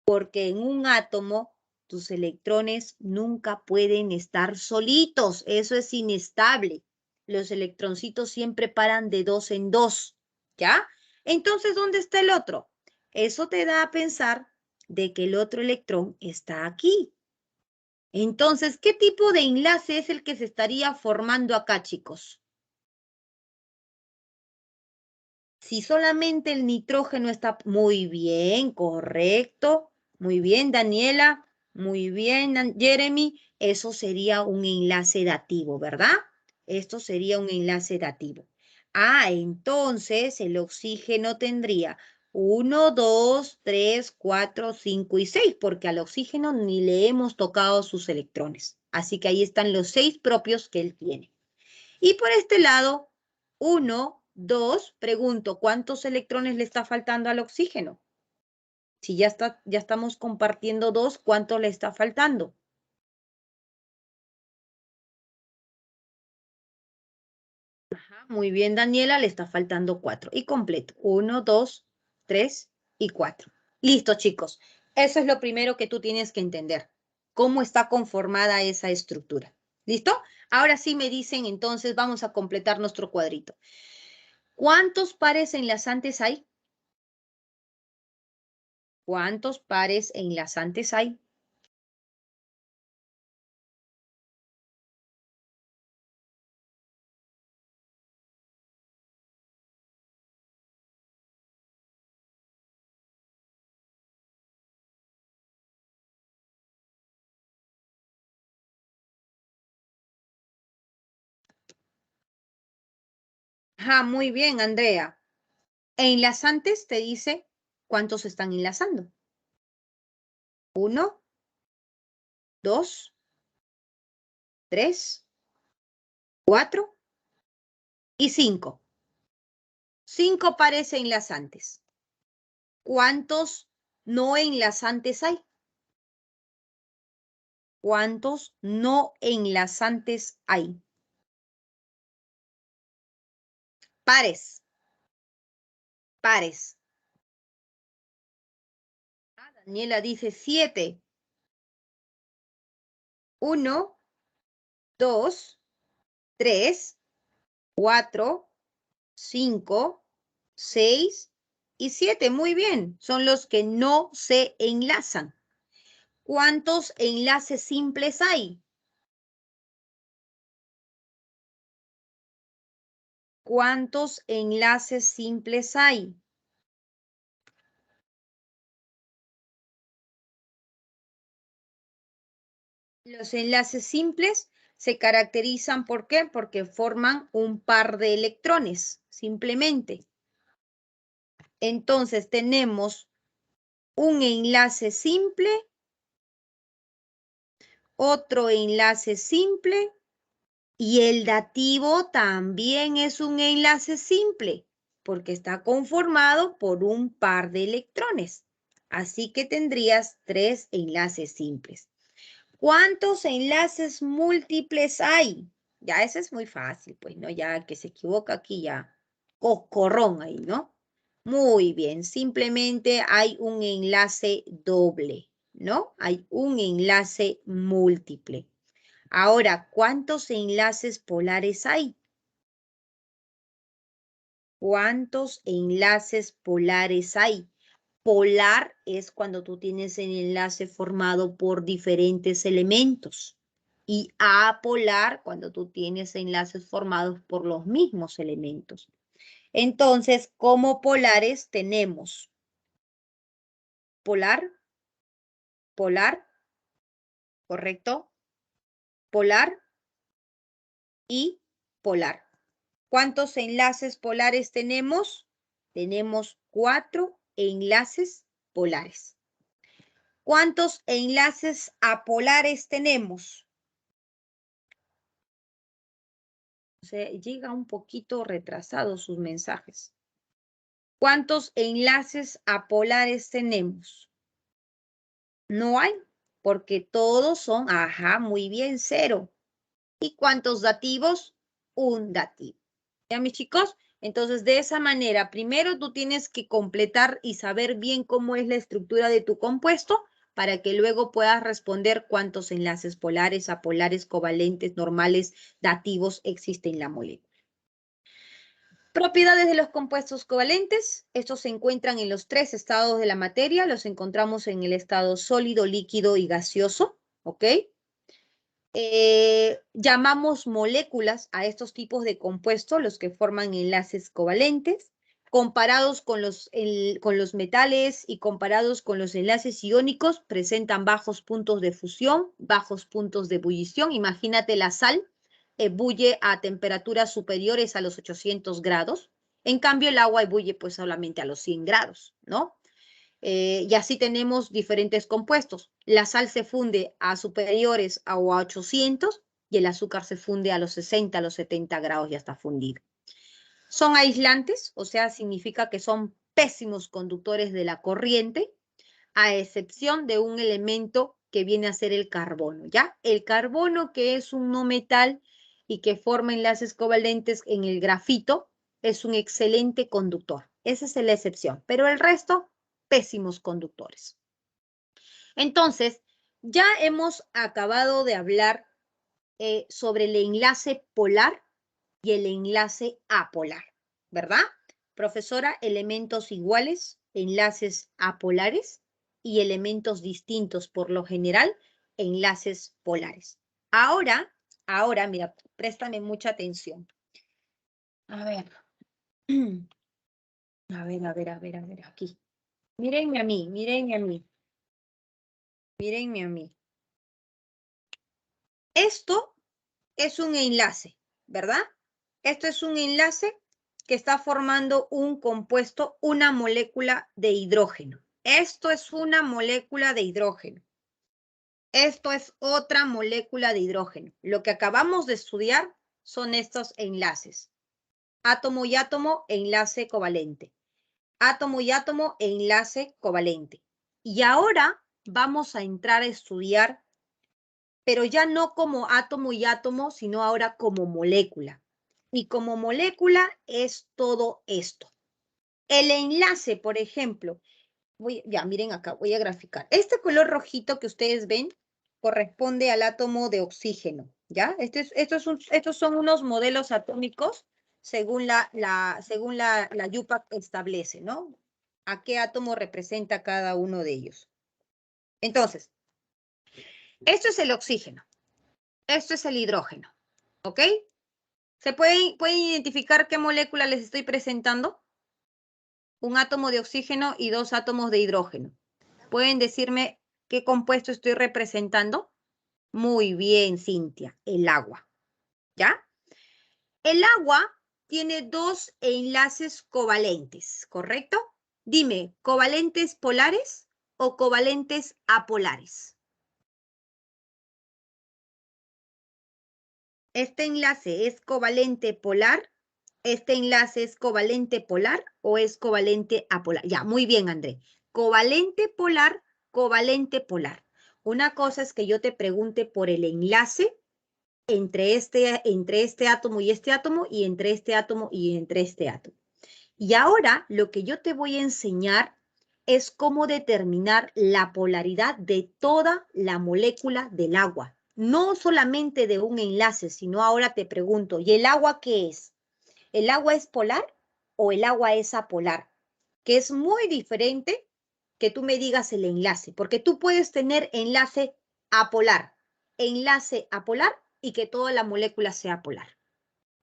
porque en un átomo tus electrones nunca pueden estar solitos. Eso es inestable. Los electroncitos siempre paran de 2 en 2, ¿ya? Entonces, ¿dónde está el otro? Eso te da a pensar de que el otro electrón está aquí. Entonces, ¿qué tipo de enlace es el que se estaría formando acá, chicos? Si solamente el nitrógeno está muy bien, correcto. Muy bien, Daniela. Muy bien, Jeremy. Eso sería un enlace dativo, ¿verdad? Esto sería un enlace dativo. Ah, entonces el oxígeno tendría 1, 2, 3, 4, 5 y 6, porque al oxígeno ni le hemos tocado sus electrones. Así que ahí están los 6 propios que él tiene. Y por este lado, 1, 2, pregunto, ¿cuántos electrones le está faltando al oxígeno? Si ya estamos compartiendo 2, ¿cuánto le está faltando? Ajá, muy bien, Daniela, le está faltando 4. Y completo. 1, 2, 3 y 4. Listo, chicos. Eso es lo primero que tú tienes que entender. Cómo está conformada esa estructura. ¿Listo? Ahora sí me dicen, entonces vamos a completar nuestro cuadrito. ¿Cuántos pares enlazantes hay? ¿Cuántos pares enlazantes hay? Ajá, muy bien, Andrea. Enlazantes te dice cuántos están enlazando. 1, 2, 3, 4 y 5. 5 pares enlazantes. ¿Cuántos no enlazantes hay? ¿Cuántos no enlazantes hay? Pares. Pares. Daniela dice 7. 1, 2, 3, 4, 5, 6 y 7. Muy bien. Son los que no se enlazan. ¿Cuántos enlaces simples hay? ¿Cuántos enlaces simples hay? Los enlaces simples se caracterizan ¿por qué? Porque forman un par de electrones, simplemente. Entonces tenemos un enlace simple, otro enlace simple y el dativo también es un enlace simple porque está conformado por un par de electrones. Así que tendrías 3 enlaces simples. ¿Cuántos enlaces múltiples hay? Ya ese es muy fácil, pues, ¿no? Ya el que se equivoca aquí ya, coscorrón ahí, ¿no? Muy bien, simplemente hay un enlace doble, ¿no? Hay un enlace múltiple. Ahora, ¿cuántos enlaces polares hay? ¿Cuántos enlaces polares hay? Polar es cuando tú tienes el enlace formado por diferentes elementos. Y apolar cuando tú tienes enlaces formados por los mismos elementos. Entonces, como polares tenemos polar, polar, ¿correcto? Polar y polar. ¿Cuántos enlaces polares tenemos? Tenemos 4 enlaces polares. ¿Cuántos enlaces apolares tenemos? O sea, llega un poquito retrasado sus mensajes. ¿Cuántos enlaces apolares tenemos? No hay, porque todos son, ajá, muy bien, 0. ¿Y cuántos dativos? Un dativo. ¿Ya, mis chicos? Entonces, de esa manera, primero tú tienes que completar y saber bien cómo es la estructura de tu compuesto para que luego puedas responder cuántos enlaces polares, apolares, covalentes, normales, dativos existen en la molécula. Propiedades de los compuestos covalentes. Estos se encuentran en los 3 estados de la materia. Los encontramos en el estado sólido, líquido y gaseoso. ¿Ok? Llamamos moléculas a estos tipos de compuestos, los que forman enlaces covalentes. Comparados con los metales y comparados con los enlaces iónicos, presentan bajos puntos de fusión, bajos puntos de ebullición. Imagínate la sal, ebulle a temperaturas superiores a los 800 grados En cambio, el agua ebulye pues solamente a los 100 grados, ¿no? Y así tenemos diferentes compuestos. La sal se funde a superiores a 800 y el azúcar se funde a los 60, a los 70 grados ya está fundido. Son aislantes, o sea, significa que son pésimos conductores de la corriente, a excepción de un elemento que viene a ser el carbono, ¿ya? El carbono, que es un no metal y que forma enlaces covalentes en el grafito, es un excelente conductor. Esa es la excepción, pero el resto, pésimos conductores. Entonces, ya hemos acabado de hablar sobre el enlace polar y el enlace apolar, ¿verdad? Profesora, elementos iguales, enlaces apolares y elementos distintos, por lo general, enlaces polares. Ahora, mira, préstame mucha atención. A ver. A ver, aquí. Mírenme a mí, mírenme a mí. Mírenme a mí. Esto es un enlace, ¿verdad? Esto es un enlace que está formando un compuesto, una molécula de hidrógeno. Esto es una molécula de hidrógeno. Esto es otra molécula de hidrógeno. Lo que acabamos de estudiar son estos enlaces. Átomo y átomo, enlace covalente. Átomo y átomo, enlace covalente. Y ahora vamos a entrar a estudiar, pero ya no como átomo y átomo, sino ahora como molécula. Y como molécula es todo esto. El enlace, por ejemplo, ya miren acá, voy a graficar. Este color rojito que ustedes ven corresponde al átomo de oxígeno, ¿ya? Estos son unos modelos atómicos según la UPAC establece, ¿no? A qué átomo representa cada uno de ellos. Entonces, esto es el oxígeno, esto es el hidrógeno, ¿ok? ¿Se pueden identificar qué molécula les estoy presentando? Un átomo de oxígeno y 2 átomos de hidrógeno. ¿Pueden decirme qué compuesto estoy representando? Muy bien, Cintia, el agua. ¿Ya? El agua tiene 2 enlaces covalentes, ¿correcto? Dime, ¿covalentes polares o covalentes apolares? ¿Este enlace es covalente polar? ¿Este enlace es covalente polar o es covalente apolar? Ya, muy bien, André. Covalente polar, covalente polar. Una cosa es que yo te pregunte por el enlace entre este átomo y entre este átomo y entre este átomo. Y ahora lo que yo te voy a enseñar es cómo determinar la polaridad de toda la molécula del agua. No solamente de un enlace, sino ahora te pregunto, ¿y el agua qué es? ¿El agua es polar o el agua es apolar? Que es muy diferente que tú me digas el enlace, porque tú puedes tener enlace apolar y que toda la molécula sea polar.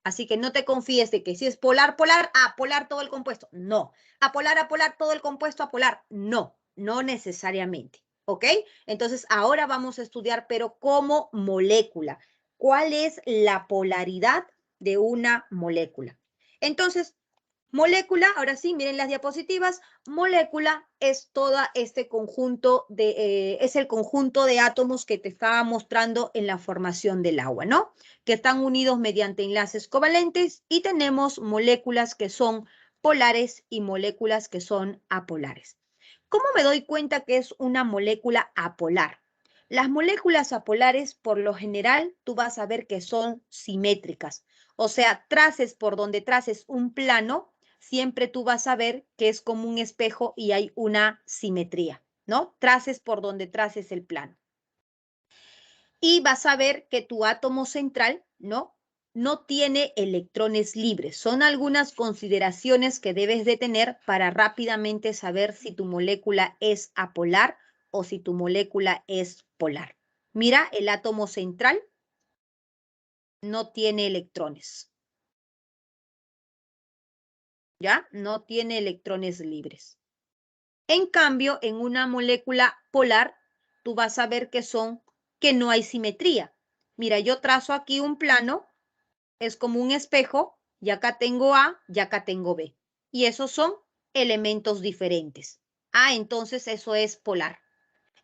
Así que no te confíes de que si es polar, polar, apolar todo el compuesto. No. Apolar, todo el compuesto, apolar. No, no necesariamente. ¿Ok? Entonces ahora vamos a estudiar, pero como molécula. ¿Cuál es la polaridad de una molécula? Entonces, molécula, ahora sí, miren las diapositivas, molécula es todo este conjunto es el conjunto de átomos que te estaba mostrando en la formación del agua, ¿no? Que están unidos mediante enlaces covalentes y tenemos moléculas que son polares y moléculas que son apolares. ¿Cómo me doy cuenta que es una molécula apolar? Las moléculas apolares, por lo general, tú vas a ver que son simétricas. O sea, traces por donde traces un plano, siempre tú vas a ver que es como un espejo y hay una simetría, ¿no? Traces por donde traces el plano. Y vas a ver que tu átomo central, ¿no? No tiene electrones libres. Son algunas consideraciones que debes de tener para rápidamente saber si tu molécula es apolar o si tu molécula es polar. Mira, el átomo central no tiene electrones. ¿Ya? No tiene electrones libres. En cambio, en una molécula polar, tú vas a ver que no hay simetría. Mira, yo trazo aquí un plano, es como un espejo, y acá tengo A, y acá tengo B. Y esos son elementos diferentes. Ah, entonces eso es polar.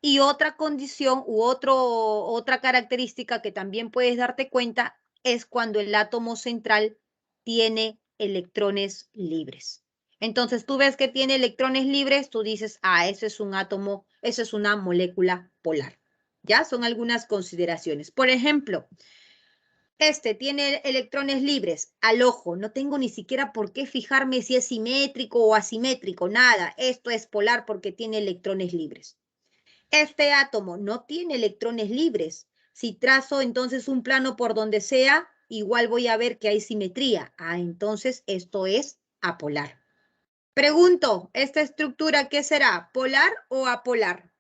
Y otra condición otra característica que también puedes darte cuenta es cuando el átomo central tiene electrones libres. Entonces tú ves que tiene electrones libres, tú dices, ah, ese es un átomo, esa es una molécula polar. ¿Ya? Son algunas consideraciones. Por ejemplo, este tiene electrones libres al ojo. No tengo ni siquiera por qué fijarme si es simétrico o asimétrico, nada. Esto es polar porque tiene electrones libres. Este átomo no tiene electrones libres. Si trazo entonces un plano por donde sea, igual voy a ver que hay simetría. Ah, entonces esto es apolar. Pregunto, ¿esta estructura qué será? ¿Polar o apolar?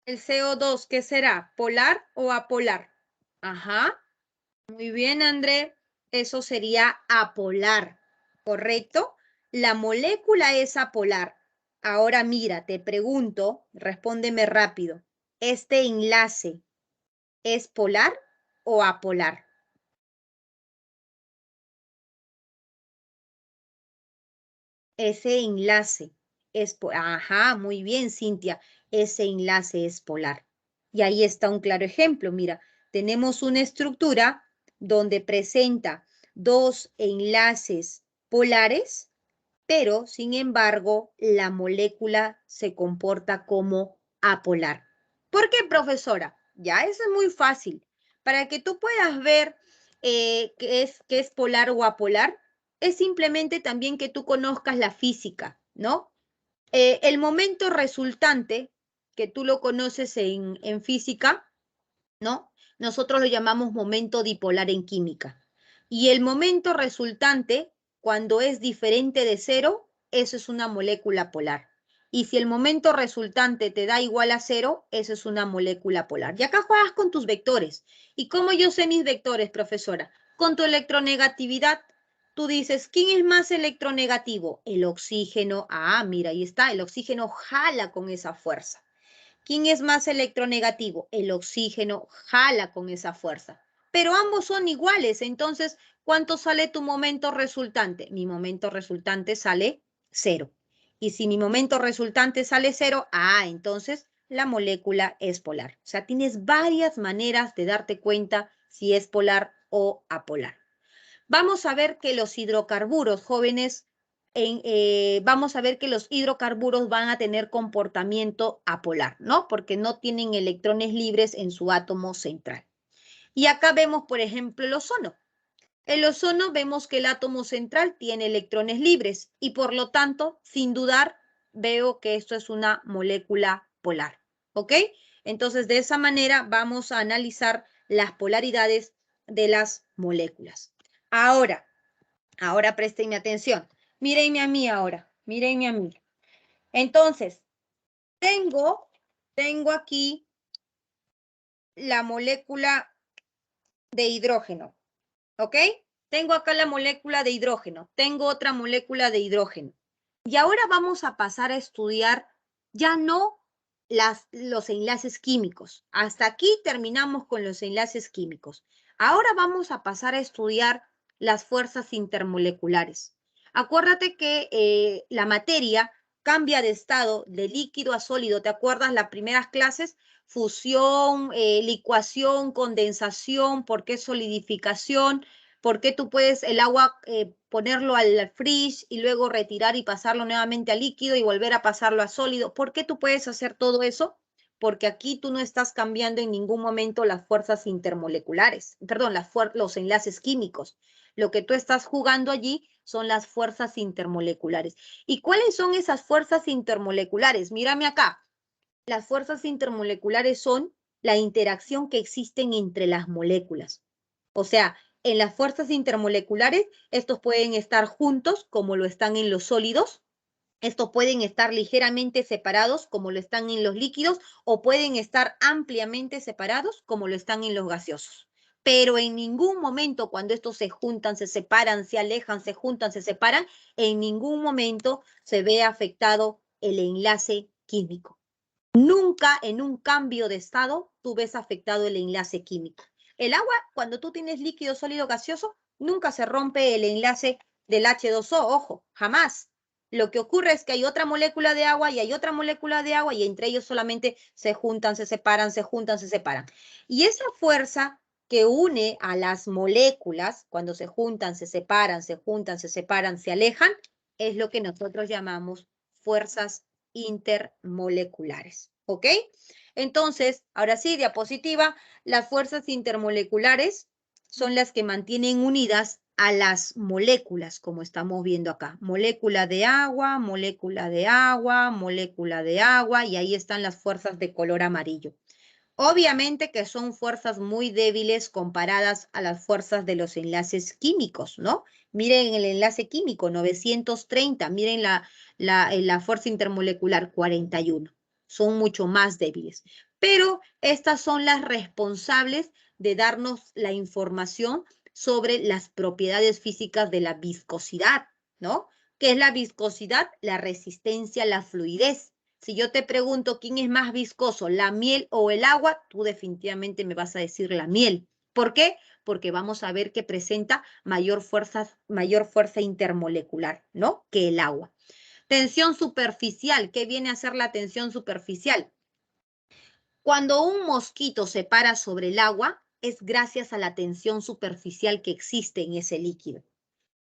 El CO2, ¿qué será? ¿Polar o apolar? Ajá, muy bien, André. Eso sería apolar, ¿correcto? La molécula es apolar. Ahora mira, te pregunto, respóndeme rápido. ¿Este enlace es polar o apolar? Ese enlace es, ajá, muy bien, Cintia, ese enlace es polar. Y ahí está un claro ejemplo. Mira, tenemos una estructura donde presenta dos enlaces polares, pero sin embargo la molécula se comporta como apolar. ¿Por qué, profesora? Ya, eso es muy fácil. Para que tú puedas ver qué es polar o apolar, es simplemente también que tú conozcas la física, ¿no? El momento resultante, que tú lo conoces en física, ¿no? Nosotros lo llamamos momento dipolar en química. Y el momento resultante, cuando es diferente de cero, eso es una molécula polar. Y si el momento resultante te da igual a cero, eso es una molécula polar. Y acá juegas con tus vectores. ¿Y cómo yo sé mis vectores, profesora? Con tu electronegatividad. Tú dices, ¿quién es más electronegativo? El oxígeno. Ah, mira, ahí está. El oxígeno jala con esa fuerza. ¿Quién es más electronegativo? El oxígeno jala con esa fuerza. Pero ambos son iguales, entonces, ¿cuánto sale tu momento resultante? Mi momento resultante sale 0. Y si mi momento resultante sale 0, entonces la molécula es polar. O sea, tienes varias maneras de darte cuenta si es polar o apolar. Vamos a ver que los hidrocarburos, jóvenes, vamos a ver que los hidrocarburos van a tener comportamiento apolar, ¿no? Porque no tienen electrones libres en su átomo central. Y acá vemos, por ejemplo, el ozono. El ozono vemos que el átomo central tiene electrones libres y por lo tanto, sin dudar, veo que esto es una molécula polar, ¿ok? Entonces, de esa manera vamos a analizar las polaridades de las moléculas. Ahora préstenme atención. Mírenme a mí ahora, mírenme a mí. Entonces, tengo aquí la molécula de hidrógeno, ¿ok? Tengo acá la molécula de hidrógeno, tengo otra molécula de hidrógeno. Y ahora vamos a pasar a estudiar ya no los enlaces químicos. Hasta aquí terminamos con los enlaces químicos. Ahora vamos a pasar a estudiar las fuerzas intermoleculares. Acuérdate que la materia cambia de estado de líquido a sólido. ¿Te acuerdas las primeras clases? Fusión, licuación, condensación, ¿por qué solidificación? ¿Por qué tú puedes el agua ponerlo al fridge y luego retirar y pasarlo nuevamente a líquido y volver a pasarlo a sólido? ¿Por qué tú puedes hacer todo eso? Porque aquí tú no estás cambiando en ningún momento las fuerzas intermoleculares, perdón, los enlaces químicos. Lo que tú estás jugando allí son las fuerzas intermoleculares. ¿Y cuáles son esas fuerzas intermoleculares? Mírame acá. Las fuerzas intermoleculares son la interacción que existen entre las moléculas. O sea, en las fuerzas intermoleculares, estos pueden estar juntos, como lo están en los sólidos. Estos pueden estar ligeramente separados, como lo están en los líquidos, o pueden estar ampliamente separados, como lo están en los gaseosos. Pero en ningún momento, cuando estos se juntan, se separan, se alejan, se juntan, se separan, en ningún momento se ve afectado el enlace químico. Nunca en un cambio de estado tú ves afectado el enlace químico. El agua, cuando tú tienes líquido, sólido, gaseoso, nunca se rompe el enlace del H2O, ojo, jamás. Lo que ocurre es que hay otra molécula de agua y hay otra molécula de agua y entre ellos solamente se juntan, se separan, se juntan, se separan. Y esa fuerza que une a las moléculas, cuando se juntan, se separan, se juntan, se separan, se alejan, es lo que nosotros llamamos fuerzas intermoleculares, ¿ok? Entonces, ahora sí, diapositiva, las fuerzas intermoleculares son las que mantienen unidas a las moléculas, como estamos viendo acá. Molécula de agua, molécula de agua, molécula de agua, y ahí están las fuerzas de color amarillo. Obviamente que son fuerzas muy débiles comparadas a las fuerzas de los enlaces químicos, ¿no? Miren el enlace químico, 930, miren la fuerza intermolecular, 41. Son mucho más débiles. Pero estas son las responsables de darnos la información sobre las propiedades físicas de la viscosidad, ¿no? ¿Qué es la viscosidad? La resistencia, la fluidez. Si yo te pregunto quién es más viscoso, la miel o el agua, tú definitivamente me vas a decir la miel. ¿Por qué? Porque vamos a ver que presenta mayor fuerza intermolecular, ¿no? Que el agua. Tensión superficial. ¿Qué viene a ser la tensión superficial? Cuando un mosquito se para sobre el agua, es gracias a la tensión superficial que existe en ese líquido.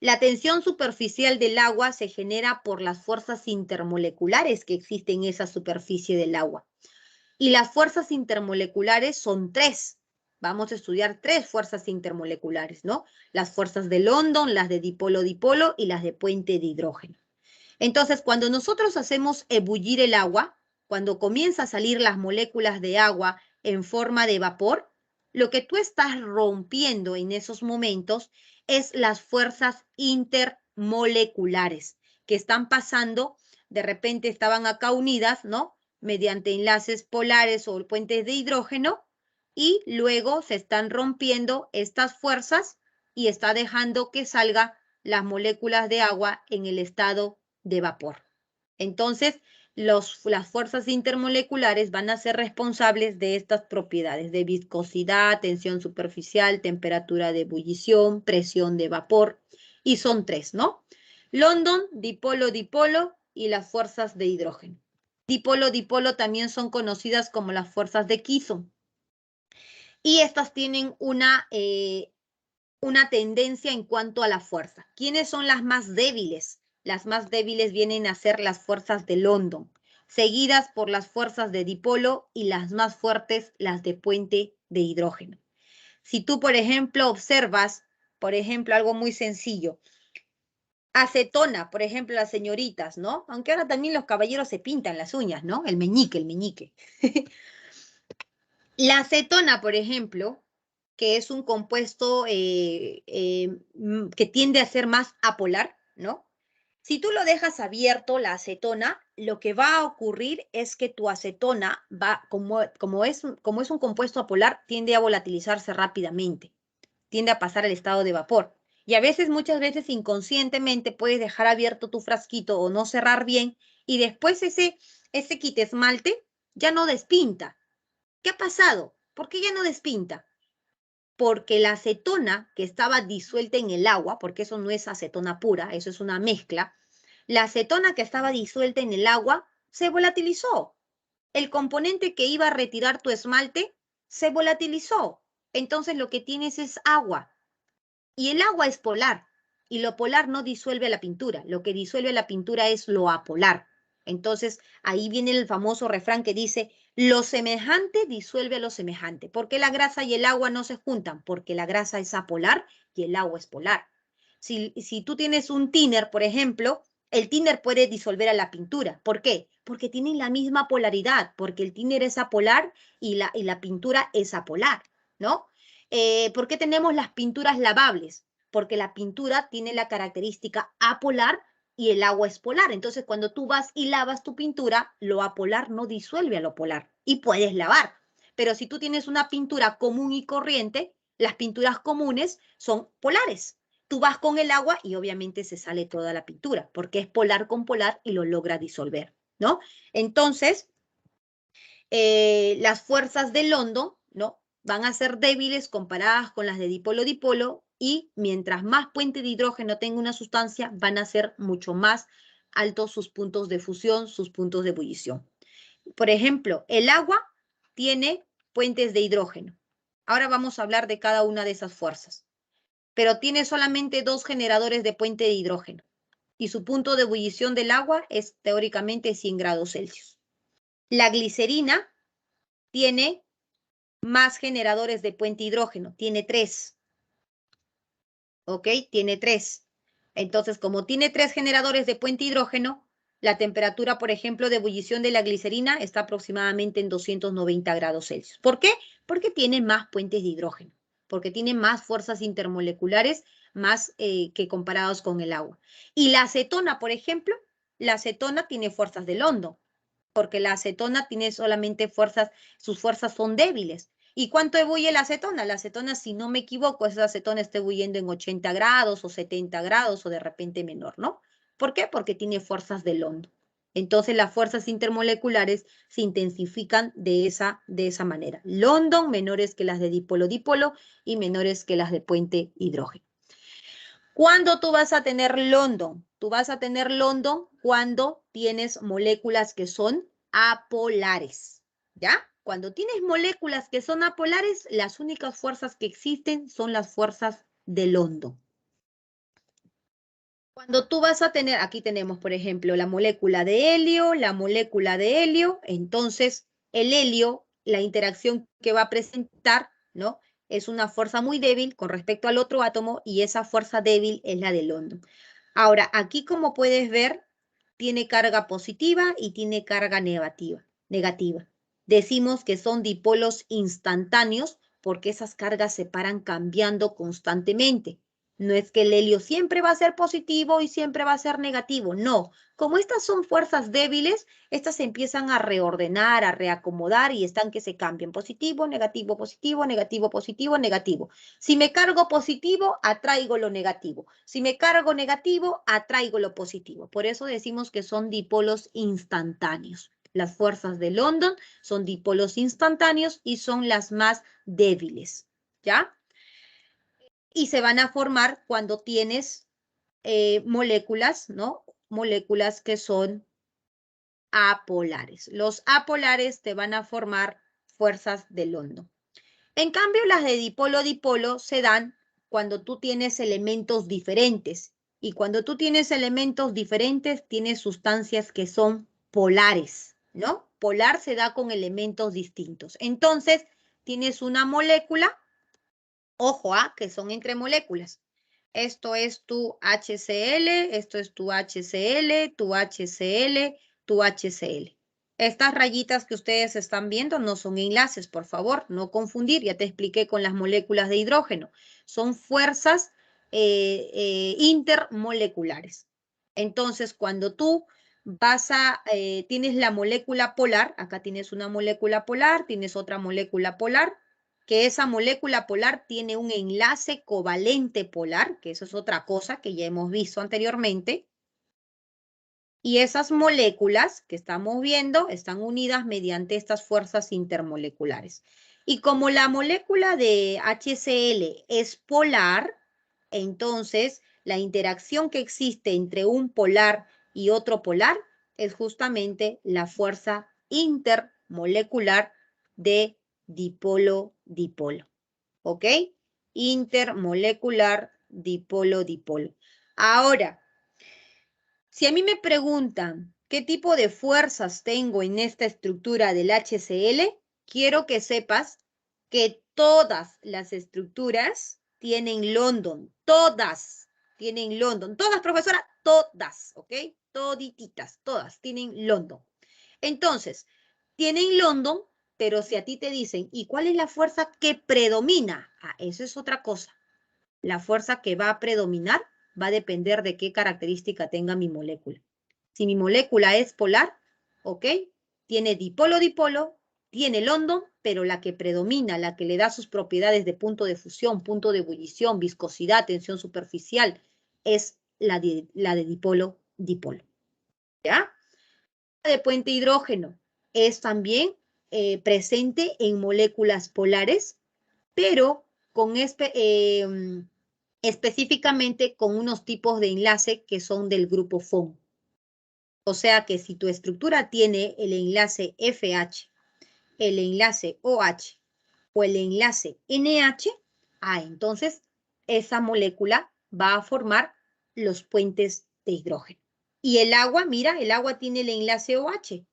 La tensión superficial del agua se genera por las fuerzas intermoleculares que existen en esa superficie del agua. Y las fuerzas intermoleculares son tres. Vamos a estudiar tres fuerzas intermoleculares, ¿no? Las fuerzas de London, las de dipolo-dipolo y las de puente de hidrógeno. Entonces, cuando nosotros hacemos ebullir el agua, cuando comienza a salir las moléculas de agua en forma de vapor, lo que tú estás rompiendo en esos momentos es las fuerzas intermoleculares que están pasando, de repente estaban acá unidas, ¿no? Mediante enlaces polares o puentes de hidrógeno, y luego se están rompiendo estas fuerzas y está dejando que salgan las moléculas de agua en el estado de vapor. Entonces, las fuerzas intermoleculares van a ser responsables de estas propiedades de viscosidad, tensión superficial, temperatura de ebullición, presión de vapor, y son tres, ¿no? London, dipolo-dipolo y las fuerzas de hidrógeno. Dipolo-dipolo también son conocidas como las fuerzas de Kisson. Y estas tienen una tendencia en cuanto a la fuerza. ¿Quiénes son las más débiles? Las más débiles vienen a ser las fuerzas de London, seguidas por las fuerzas de dipolo y las más fuertes, las de puente de hidrógeno. Si tú, por ejemplo, observas, por ejemplo, algo muy sencillo, acetona, por ejemplo, las señoritas, ¿no? Aunque ahora también los caballeros se pintan las uñas, ¿no? El meñique, el meñique. La acetona, por ejemplo, que es un compuesto que tiende a ser más apolar, ¿no? Si tú lo dejas abierto, la acetona, lo que va a ocurrir es que tu acetona va, como es un compuesto apolar, tiende a volatilizarse rápidamente, tiende a pasar al estado de vapor. Y a veces, muchas veces inconscientemente puedes dejar abierto tu frasquito o no cerrar bien y después ese quite esmalte ya no despinta. ¿Qué ha pasado? ¿Por qué ya no despinta? Porque la acetona que estaba disuelta en el agua, porque eso no es acetona pura, eso es una mezcla, la acetona que estaba disuelta en el agua se volatilizó. El componente que iba a retirar tu esmalte se volatilizó. Entonces lo que tienes es agua. Y el agua es polar. Y lo polar no disuelve la pintura. Lo que disuelve la pintura es lo apolar. Entonces ahí viene el famoso refrán que dice, lo semejante disuelve a lo semejante. ¿Por qué la grasa y el agua no se juntan? Porque la grasa es apolar y el agua es polar. Si tú tienes un thinner, por ejemplo, el thinner puede disolver a la pintura. ¿Por qué? Porque tienen la misma polaridad, porque el thinner es apolar y la pintura es apolar, ¿no? ¿Por qué tenemos las pinturas lavables? Porque la pintura tiene la característica apolar y el agua es polar. Entonces, cuando tú vas y lavas tu pintura, lo apolar no disuelve a lo polar y puedes lavar. Pero si tú tienes una pintura común y corriente, las pinturas comunes son polares. Tú vas con el agua y obviamente se sale toda la pintura, porque es polar con polar y lo logra disolver, ¿no? Entonces, las fuerzas de London, ¿no? van a ser débiles comparadas con las de dipolo-dipolo y mientras más puente de hidrógeno tenga una sustancia, van a ser mucho más altos sus puntos de fusión, sus puntos de ebullición. Por ejemplo, el agua tiene puentes de hidrógeno. Ahora vamos a hablar de cada una de esas fuerzas. Pero tiene solamente 2 generadores de puente de hidrógeno y su punto de ebullición del agua es teóricamente 100 grados Celsius. La glicerina tiene más generadores de puente hidrógeno, tiene 3. ¿Ok? Tiene 3. Entonces, como tiene 3 generadores de puente hidrógeno, la temperatura, por ejemplo, de ebullición de la glicerina está aproximadamente en 290 grados Celsius. ¿Por qué? Porque tiene más puentes de hidrógeno, porque tiene más fuerzas intermoleculares más que comparados con el agua. Y la acetona, por ejemplo, la acetona tiene fuerzas de London, porque la acetona tiene solamente fuerzas, sus fuerzas son débiles. ¿Y cuánto ebulle la acetona? La acetona, si no me equivoco, esa acetona está ebulliendo en 80 grados o 70 grados o de repente menor, ¿no? ¿Por qué? Porque tiene fuerzas de London. Entonces las fuerzas intermoleculares se intensifican de esa manera. London menores que las de dipolo-dipolo y menores que las de puente hidrógeno. ¿Cuándo tú vas a tener London? Tú vas a tener London cuando tienes moléculas que son apolares, ¿ya? Cuando tienes moléculas que son apolares, las únicas fuerzas que existen son las fuerzas de London. Cuando tú vas a tener, aquí tenemos, por ejemplo, la molécula de helio, entonces el helio, la interacción que va a presentar, ¿no? Es una fuerza muy débil con respecto al otro átomo y esa fuerza débil es la de London. Ahora, aquí como puedes ver, tiene carga positiva y tiene carga negativa. Decimos que son dipolos instantáneos porque esas cargas se paran cambiando constantemente. No es que el helio siempre va a ser positivo y siempre va a ser negativo, no. Como estas son fuerzas débiles, estas se empiezan a reordenar, a reacomodar y están que se cambian. Positivo, negativo, positivo, negativo, positivo, negativo. Si me cargo positivo, atraigo lo negativo. Si me cargo negativo, atraigo lo positivo. Por eso decimos que son dipolos instantáneos. Las fuerzas de London son dipolos instantáneos y son las más débiles, ¿ya? Y se van a formar cuando tienes moléculas, ¿no? Moléculas que son apolares. Los apolares te van a formar fuerzas de London. En cambio, las de dipolo-dipolo se dan cuando tú tienes elementos diferentes. Y cuando tú tienes elementos diferentes, tienes sustancias que son polares, ¿no? Polar se da con elementos distintos. Entonces, tienes una molécula. Ojo, que son entre moléculas. Esto es tu HCl, esto es tu HCl, tu HCl, tu HCl. Estas rayitas que ustedes están viendo no son enlaces, por favor, no confundir. Ya te expliqué con las moléculas de hidrógeno. Son fuerzas intermoleculares. Entonces, cuando tú tienes la molécula polar, acá tienes una molécula polar, tienes otra molécula polar, que esa molécula polar tiene un enlace covalente polar, que eso es otra cosa que ya hemos visto anteriormente. Y esas moléculas que estamos viendo están unidas mediante estas fuerzas intermoleculares. Y como la molécula de HCl es polar, entonces la interacción que existe entre un polar y otro polar es justamente la fuerza intermolecular de dipolo-dipolo. ¿Ok? Intermolecular dipolo-dipolo. Ahora, si a mí me preguntan qué tipo de fuerzas tengo en esta estructura del HCl, quiero que sepas que todas las estructuras tienen London. Todas tienen London. Todas, profesora, todas, ¿ok? Todititas, todas tienen London. Entonces, tienen London, pero si a ti te dicen, ¿y cuál es la fuerza que predomina? Eso es otra cosa. La fuerza que va a predominar va a depender de qué característica tenga mi molécula. Si mi molécula es polar, ¿ok? Tiene dipolo-dipolo, tiene London, pero la que predomina, la que le da sus propiedades de punto de fusión, punto de ebullición, viscosidad, tensión superficial, es la de dipolo-dipolo. ¿Ya? La de puente hidrógeno es también presente en moléculas polares, pero con específicamente con unos tipos de enlace que son del grupo FON. O sea que si tu estructura tiene el enlace FH, el enlace OH o el enlace NH, entonces esa molécula va a formar los puentes de hidrógeno. Y el agua, mira, el agua tiene el enlace OH.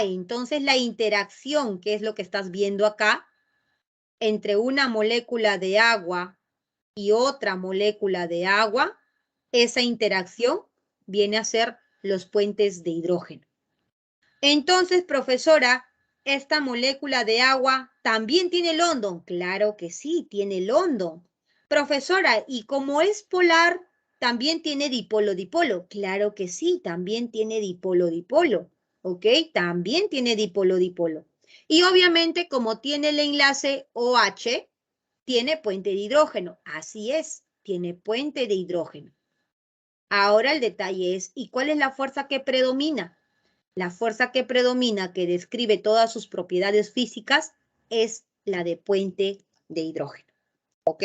Entonces la interacción, que es lo que estás viendo acá, entre una molécula de agua y otra molécula de agua, esa interacción viene a ser los puentes de hidrógeno. Entonces, profesora, ¿esta molécula de agua también tiene London? Claro que sí, tiene London. Profesora, ¿y como es polar, también tiene dipolo-dipolo? Claro que sí, también tiene dipolo-dipolo. ¿Ok? También tiene dipolo-dipolo. Y obviamente, como tiene el enlace OH, tiene puente de hidrógeno. Así es, tiene puente de hidrógeno. Ahora el detalle es, ¿y cuál es la fuerza que predomina? La fuerza que predomina, que describe todas sus propiedades físicas, es la de puente de hidrógeno. ¿Ok?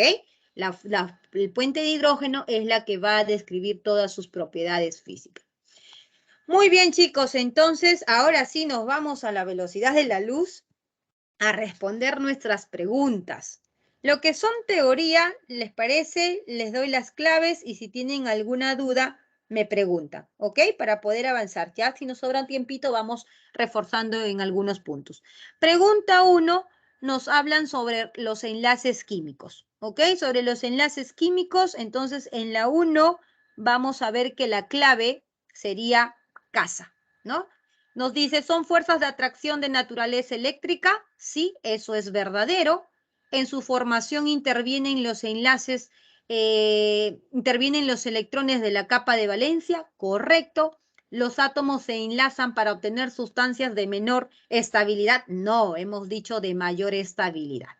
El puente de hidrógeno es la que va a describir todas sus propiedades físicas. Muy bien, chicos, entonces ahora sí nos vamos a la velocidad de la luz a responder nuestras preguntas. Lo que son teoría, ¿les parece? Les doy las claves y si tienen alguna duda, me preguntan, ¿ok? Para poder avanzar. Ya si nos sobra un tiempito, vamos reforzando en algunos puntos. Pregunta 1, nos hablan sobre los enlaces químicos, ¿ok? Sobre los enlaces químicos, entonces en la 1 vamos a ver que la clave sería casa, ¿no? Nos dice, ¿son fuerzas de atracción de naturaleza eléctrica? Sí, eso es verdadero. En su formación intervienen los enlaces, intervienen los electrones de la capa de valencia. Correcto. ¿Los átomos se enlazan para obtener sustancias de menor estabilidad? No, hemos dicho de mayor estabilidad.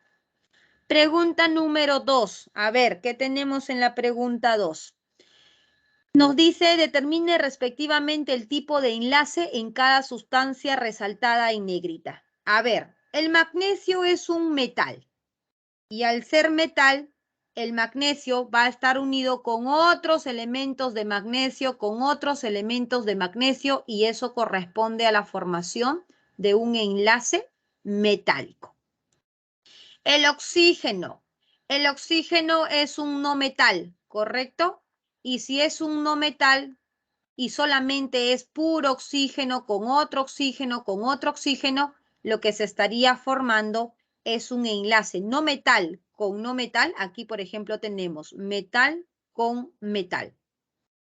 Pregunta número 2. A ver, ¿qué tenemos en la pregunta 2? Nos dice, determine respectivamente el tipo de enlace en cada sustancia resaltada en negrita. A ver, el magnesio es un metal y al ser metal, el magnesio va a estar unido con otros elementos de magnesio, con otros elementos de magnesio y eso corresponde a la formación de un enlace metálico. El oxígeno es un no metal, ¿correcto? Y si es un no metal, y solamente es puro oxígeno con otro oxígeno con otro oxígeno, lo que se estaría formando es un enlace no metal con no metal. Aquí, por ejemplo, tenemos metal con metal,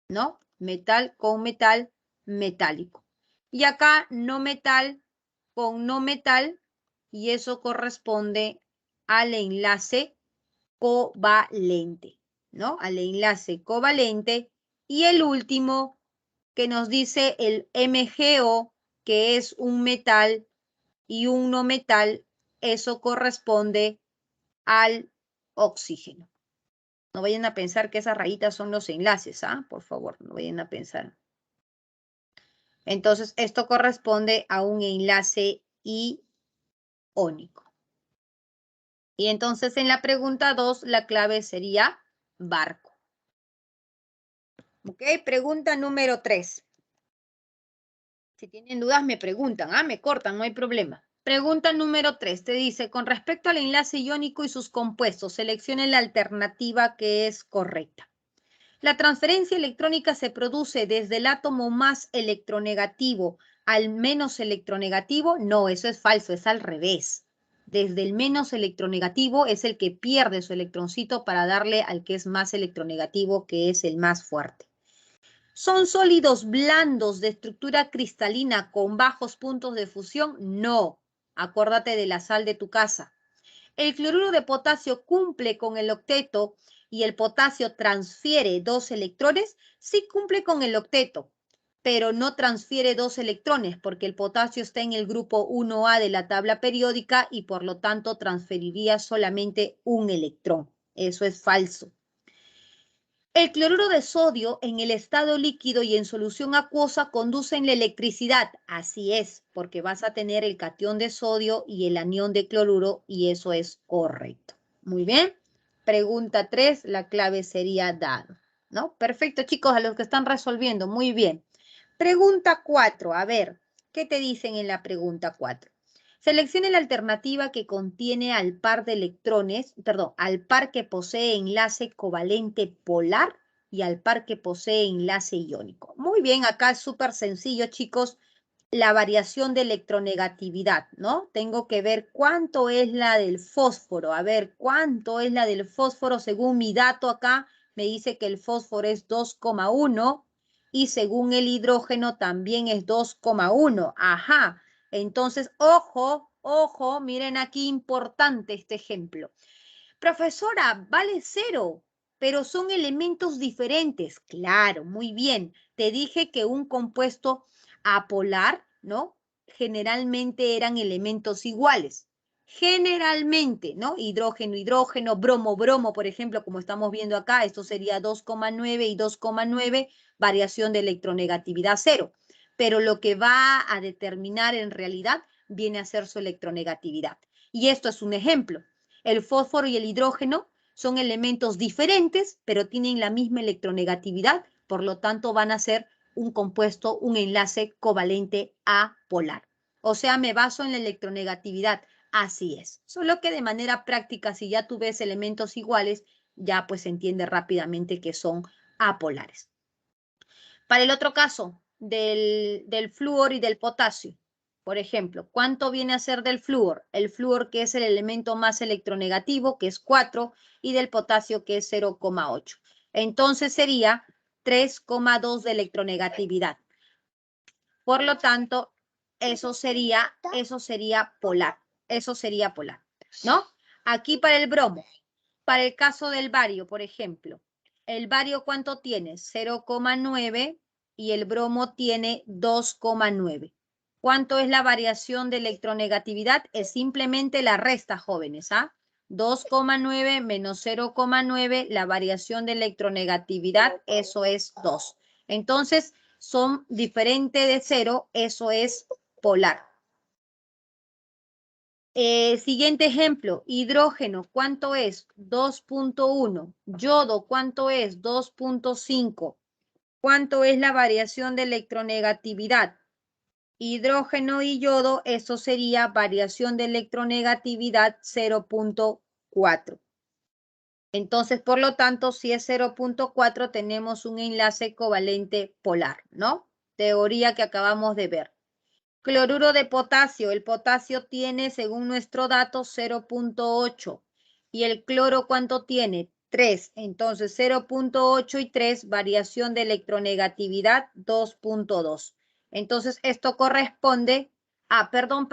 ¿no? Metal con metal metálico. Y acá no metal con no metal y eso corresponde al enlace covalente, ¿no? Al enlace covalente. Y el último que nos dice el MgO, que es un metal y un no metal, eso corresponde al oxígeno. No vayan a pensar que esas rayitas son los enlaces, ¿ah? Por favor, no vayan a pensar. Entonces, esto corresponde a un enlace iónico. Y entonces en la pregunta 2, la clave sería barco. ¿Ok? Pregunta número 3. Si tienen dudas me preguntan, me cortan, no hay problema. Pregunta número 3, te dice, con respecto al enlace iónico y sus compuestos, seleccione la alternativa que es correcta. La transferencia electrónica se produce desde el átomo más electronegativo al menos electronegativo. No, eso es falso, es al revés. Desde el menos electronegativo es el que pierde su electroncito para darle al que es más electronegativo, que es el más fuerte. ¿Son sólidos blandos de estructura cristalina con bajos puntos de fusión? No. Acuérdate de la sal de tu casa. El cloruro de potasio cumple con el octeto y el potasio transfiere 2 electrones. Sí cumple con el octeto, pero no transfiere 2 electrones porque el potasio está en el grupo 1A de la tabla periódica y por lo tanto transferiría solamente un electrón. Eso es falso. El cloruro de sodio en el estado líquido y en solución acuosa conducen la electricidad. Así es, porque vas a tener el catión de sodio y el anión de cloruro y eso es correcto. Muy bien. Pregunta 3, la clave sería dado, ¿no? Perfecto, chicos, a los que están resolviendo, muy bien. Pregunta 4, a ver, ¿qué te dicen en la pregunta 4? Seleccione la alternativa que contiene al par de electrones, perdón, al par que posee enlace covalente polar y al par que posee enlace iónico. Muy bien, acá es súper sencillo, chicos, la variación de electronegatividad, ¿no? Tengo que ver cuánto es la del fósforo. A ver, ¿cuánto es la del fósforo? Según mi dato acá, me dice que el fósforo es 2,1 y según el hidrógeno también es 2,1. Ajá. Entonces, ojo, ojo, miren aquí importante este ejemplo. Profesora, vale 0, pero son elementos diferentes. Claro, muy bien. Te dije que un compuesto apolar, ¿no? Generalmente eran elementos iguales. Generalmente, ¿no? Hidrógeno, hidrógeno, bromo, bromo, por ejemplo, como estamos viendo acá, esto sería 2,9 y 2,9, variación de electronegatividad 0. Pero lo que va a determinar en realidad viene a ser su electronegatividad. Y esto es un ejemplo. El fósforo y el hidrógeno son elementos diferentes, pero tienen la misma electronegatividad, por lo tanto van a ser un compuesto, un enlace covalente apolar. O sea, me baso en la electronegatividad. Así es. Solo que de manera práctica, si ya tú ves elementos iguales, ya pues se entiende rápidamente que son apolares. Para el otro caso, del flúor y del potasio, por ejemplo, ¿cuánto viene a ser del flúor? El flúor, que es el elemento más electronegativo, que es 4, y del potasio, que es 0,8. Entonces sería 3,2 de electronegatividad. Por lo tanto, eso sería polar. Eso sería polar, ¿no? Aquí para el bromo, para el caso del bario, por ejemplo, ¿el bario cuánto tiene? 0,9 y el bromo tiene 2,9. ¿Cuánto es la variación de electronegatividad? Es simplemente la resta, jóvenes, ¿ah? 2,9 menos 0,9, la variación de electronegatividad, eso es 2. Entonces, son diferentes de 0, eso es polar. Siguiente ejemplo, hidrógeno, ¿cuánto es? 2,1. Yodo, ¿cuánto es? 2,5. ¿Cuánto es la variación de electronegatividad? Hidrógeno y yodo, eso sería variación de electronegatividad 0,4. Entonces, por lo tanto, si es 0,4, tenemos un enlace covalente polar, ¿no? Teoría que acabamos de ver. Cloruro de potasio. El potasio tiene, según nuestro dato, 0,8. ¿Y el cloro cuánto tiene? 3. Entonces, 0,8 y 3, variación de electronegatividad 2,2. Entonces, esto corresponde a, perdón,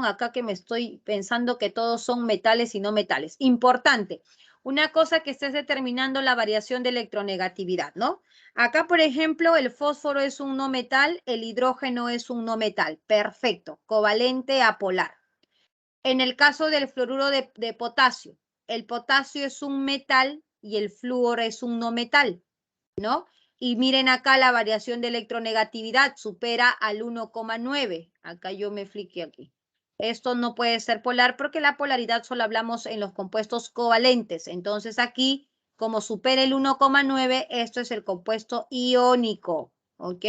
acá que me estoy pensando que todos son metales y no metales. Importante. Una cosa que estés determinando la variación de electronegatividad, ¿no? Acá, por ejemplo, el fósforo es un no metal, el hidrógeno es un no metal. Perfecto, covalente apolar. En el caso del fluoruro de potasio, el potasio es un metal y el flúor es un no metal, ¿no? Y miren acá la variación de electronegatividad supera al 1,9. Acá yo me fliqué aquí. Esto no puede ser polar porque la polaridad solo hablamos en los compuestos covalentes. Entonces aquí, como supera el 1,9, esto es el compuesto iónico, ¿ok?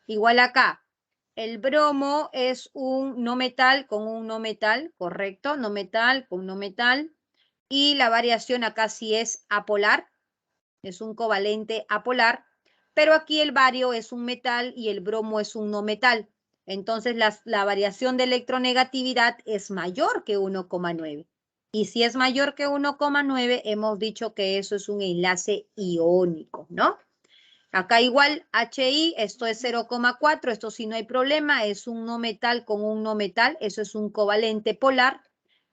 Igual acá, el bromo es un no metal con un no metal, correcto, no metal con no metal. Y la variación acá sí es apolar, es un covalente apolar, pero aquí el bario es un metal y el bromo es un no metal. Entonces la variación de electronegatividad es mayor que 1,9. Y si es mayor que 1,9, hemos dicho que eso es un enlace iónico, ¿no? Acá igual HI, esto es 0,4, esto sí no hay problema, es un no metal con un no metal, eso es un covalente polar.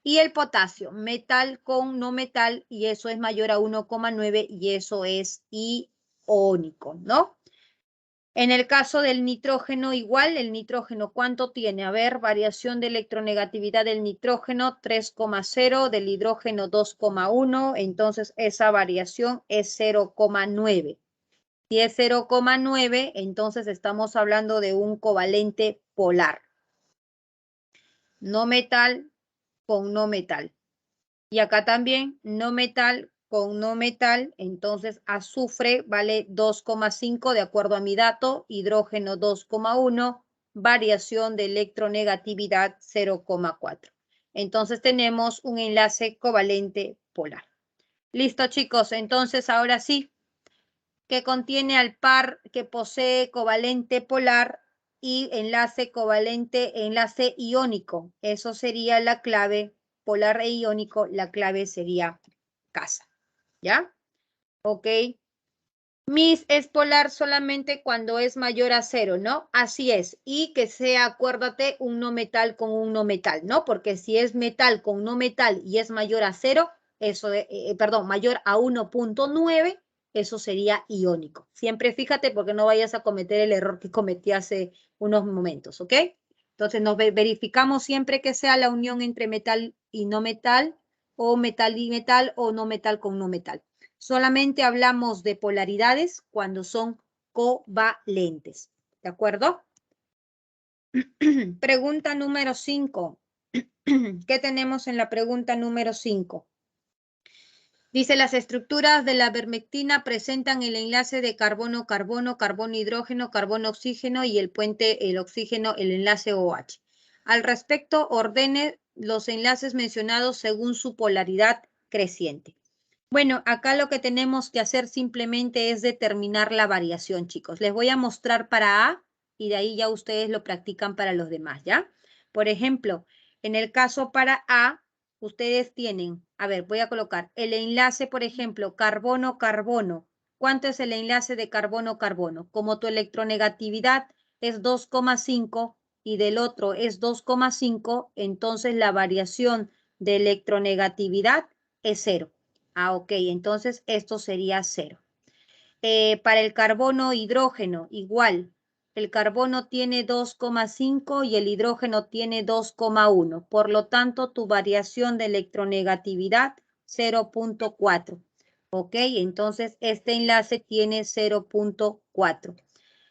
Y el potasio, metal con no metal, y eso es mayor a 1,9 y eso es iónico, ¿no? En el caso del nitrógeno, igual, el nitrógeno, ¿cuánto tiene? A ver, variación de electronegatividad del nitrógeno, 3,0, del hidrógeno 2,1, entonces esa variación es 0,9. Si es 0,9, entonces estamos hablando de un covalente polar. No metal con no metal. Y acá también no metal con no metal, entonces azufre vale 2,5 de acuerdo a mi dato, hidrógeno 2,1, variación de electronegatividad 0,4. Entonces tenemos un enlace covalente polar. Listo, chicos, entonces ahora sí, que contiene al par que posee covalente polar y enlace covalente, enlace iónico. Eso sería la clave polar e iónico, la clave sería casa. ¿Ya? Ok. Mis es polar solamente cuando es mayor a 0, ¿no? Así es. Y que sea, acuérdate, un no metal con un no metal, ¿no? Porque si es metal con no metal y es mayor a 0, eso, perdón, mayor a 1,9, eso sería iónico. Siempre fíjate porque no vayas a cometer el error que cometí hace unos momentos, ¿ok? Entonces nos verificamos siempre que sea la unión entre metal y no metal, o metal y metal, o no metal con no metal. Solamente hablamos de polaridades cuando son covalentes. ¿De acuerdo? Pregunta número 5. ¿Qué tenemos en la pregunta número 5? Dice, las estructuras de la vermectina presentan el enlace de carbono-carbono, carbono-hidrógeno, carbono-oxígeno y el puente, el oxígeno, el enlace OH. Al respecto, ordene los enlaces mencionados según su polaridad creciente. Bueno, acá lo que tenemos que hacer simplemente es determinar la variación, chicos. Les voy a mostrar para A y de ahí ya ustedes lo practican para los demás, ¿ya? Por ejemplo, en el caso para A, ustedes tienen, a ver, voy a colocar el enlace, por ejemplo, carbono-carbono. ¿Cuánto es el enlace de carbono-carbono? Como tu electronegatividad es 2,5 y del otro es 2,5, entonces la variación de electronegatividad es 0. Ah, ok, entonces esto sería 0. Para el carbono hidrógeno, igual. El carbono tiene 2,5 y el hidrógeno tiene 2,1. Por lo tanto, tu variación de electronegatividad 0,4. Ok, entonces este enlace tiene 0,4.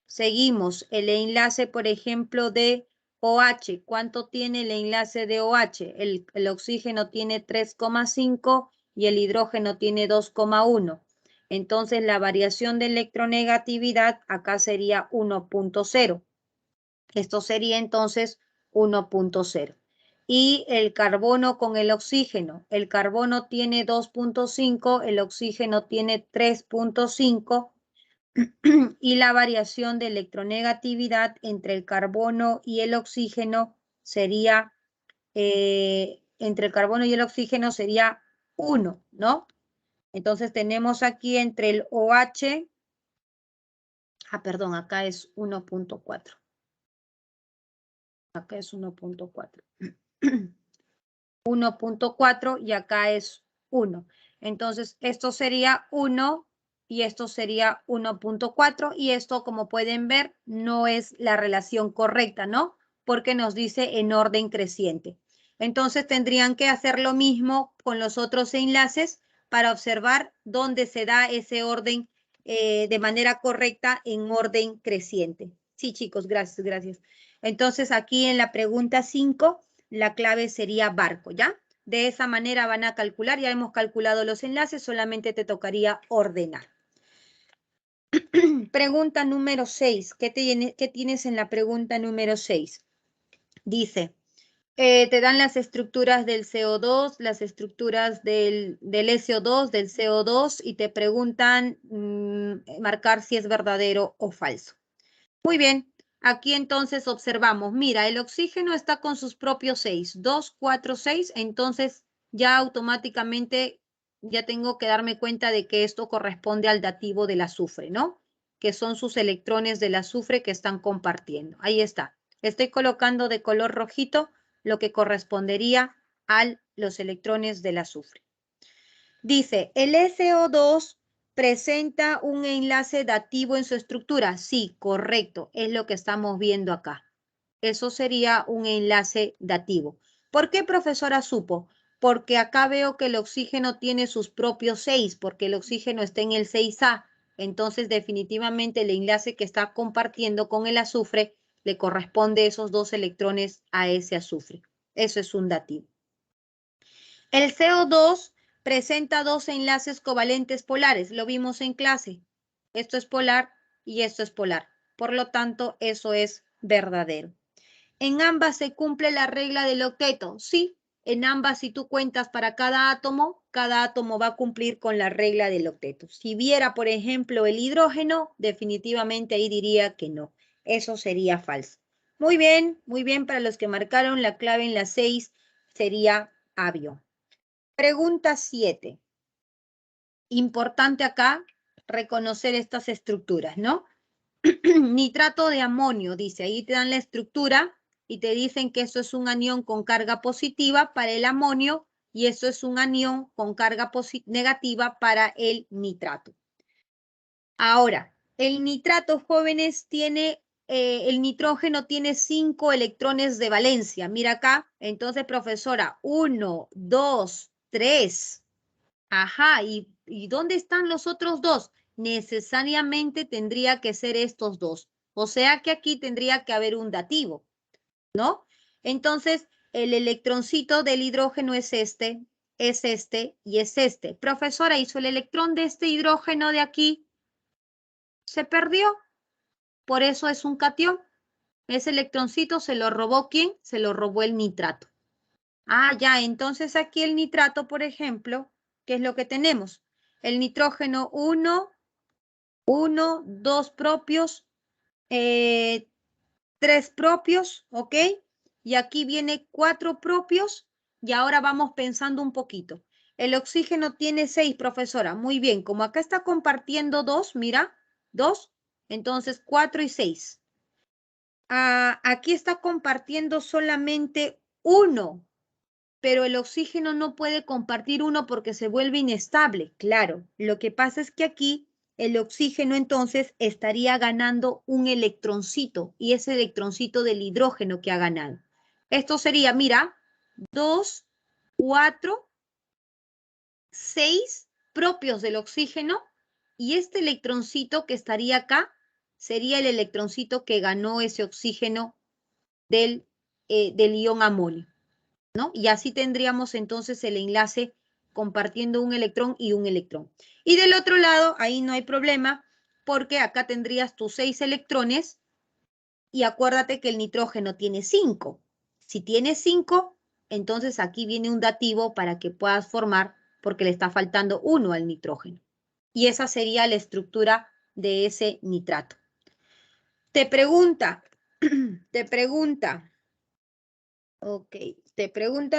Seguimos. El enlace, por ejemplo, de OH. ¿Cuánto tiene el enlace de OH? El oxígeno tiene 3,5 y el hidrógeno tiene 2,1. Entonces, la variación de electronegatividad acá sería 1,0. Esto sería entonces 1,0. Y el carbono con el oxígeno. El carbono tiene 2,5, el oxígeno tiene 3,5 y la variación de electronegatividad entre el carbono y el oxígeno sería, entre el carbono y el oxígeno sería 1, ¿no? Entonces tenemos aquí entre el OH, perdón, acá es 1,4. Acá es 1,4. 1,4 y acá es 1. Entonces esto sería 1 y esto sería 1,4 y esto, como pueden ver, no es la relación correcta, ¿no? Porque nos dice en orden creciente. Entonces tendrían que hacer lo mismo con los otros enlaces para observar dónde se da ese orden de manera correcta en orden creciente. Sí, chicos, gracias, gracias. Entonces aquí en la pregunta 5, la clave sería barco, ¿ya? De esa manera van a calcular, ya hemos calculado los enlaces, solamente te tocaría ordenar. Pregunta número 6. ¿Qué tienes en la pregunta número 6? Dice, te dan las estructuras del CO2, las estructuras del SO2, del CO2 y te preguntan marcar si es verdadero o falso. Muy bien, aquí entonces observamos, mira, el oxígeno está con sus propios 6, 2, 4, 6, entonces ya automáticamente ya tengo que darme cuenta de que esto corresponde al dativo del azufre, ¿no? Que son sus electrones del azufre que están compartiendo. Ahí está. Estoy colocando de color rojito lo que correspondería a los electrones del azufre. Dice, el SO2 presenta un enlace dativo en su estructura. Sí, correcto, es lo que estamos viendo acá. Eso sería un enlace dativo. ¿Por qué, profesora, supo? Porque acá veo que el oxígeno tiene sus propios 6, porque el oxígeno está en el 6A. Entonces, definitivamente, el enlace que está compartiendo con el azufre le corresponde esos 2 electrones a ese azufre. Eso es un dativo. El CO2 presenta dos enlaces covalentes polares. Lo vimos en clase. Esto es polar y esto es polar. Por lo tanto, eso es verdadero. ¿En ambas se cumple la regla del octeto? Sí, en ambas si tú cuentas para cada átomo va a cumplir con la regla del octeto. Si viera, por ejemplo, el hidrógeno, definitivamente ahí diría que no. Eso sería falso. Muy bien, para los que marcaron la clave en la 6 sería avión. Pregunta 7. Importante acá reconocer estas estructuras, ¿no? Nitrato de amonio, dice, ahí te dan la estructura y te dicen que eso es un anión con carga positiva para el amonio y eso es un anión con carga negativa para el nitrato. Ahora, el nitrato, jóvenes, tiene, el nitrógeno tiene 5 electrones de valencia. Mira acá, entonces, profesora, 1, 2, 3. Ajá, ¿y dónde están los otros dos? Necesariamente tendría que ser estos dos. O sea que aquí tendría que haber un dativo, ¿no? Entonces, el electroncito del hidrógeno es este y es este. Profesora, ¿hizo el electrón de este hidrógeno de aquí? Se perdió. Por eso es un catión. Ese electroncito se lo robó ¿quién? Se lo robó el nitrato. Ah, ya, entonces aquí el nitrato, por ejemplo, ¿qué es lo que tenemos? El nitrógeno 1, 2 propios, 3 propios, ¿ok? Y aquí viene 4 propios y ahora vamos pensando un poquito. El oxígeno tiene 6, profesora. Muy bien, como acá está compartiendo 2, mira, 2, entonces 4 y 6. Aquí está compartiendo solamente 1. Pero el oxígeno no puede compartir uno porque se vuelve inestable. Claro, lo que pasa es que aquí el oxígeno entonces estaría ganando un electroncito y ese electroncito del hidrógeno que ha ganado. Esto sería, mira, 2, 4, 6 propios del oxígeno y este electroncito que estaría acá sería el electroncito que ganó ese oxígeno del ion amonio, ¿no? Y así tendríamos entonces el enlace compartiendo un electrón y un electrón. Y del otro lado, ahí no hay problema, porque acá tendrías tus 6 electrones y acuérdate que el nitrógeno tiene 5. Si tiene 5, entonces aquí viene un dativo para que puedas formar, porque le está faltando 1 al nitrógeno. Y esa sería la estructura de ese nitrato. Te pregunta, te pregunta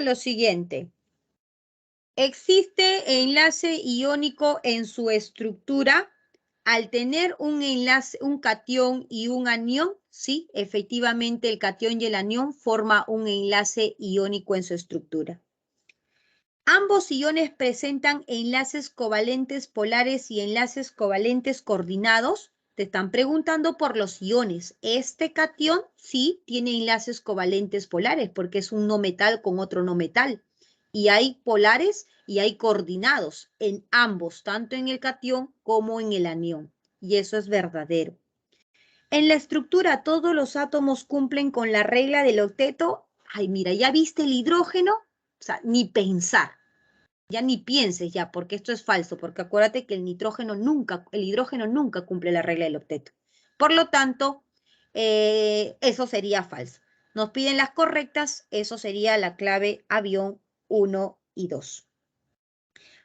lo siguiente. ¿Existe enlace iónico en su estructura? Al tener un enlace, un catión y un anión, sí, efectivamente el catión y el anión forman un enlace iónico en su estructura. Ambos iones presentan enlaces covalentes polares y enlaces covalentes coordinados. Te están preguntando por los iones. Este catión sí tiene enlaces covalentes polares porque es un no metal con otro no metal. Y hay polares y hay coordinados en ambos, tanto en el catión como en el anión. Y eso es verdadero. En la estructura todos los átomos cumplen con la regla del octeto. Ay, mira, ¿ya viste el hidrógeno? O sea, ni pensar. Ya ni pienses ya, porque esto es falso, porque acuérdate que el hidrógeno nunca cumple la regla del octeto. Por lo tanto, eso sería falso. Nos piden las correctas, eso sería la clave avión 1 y 2.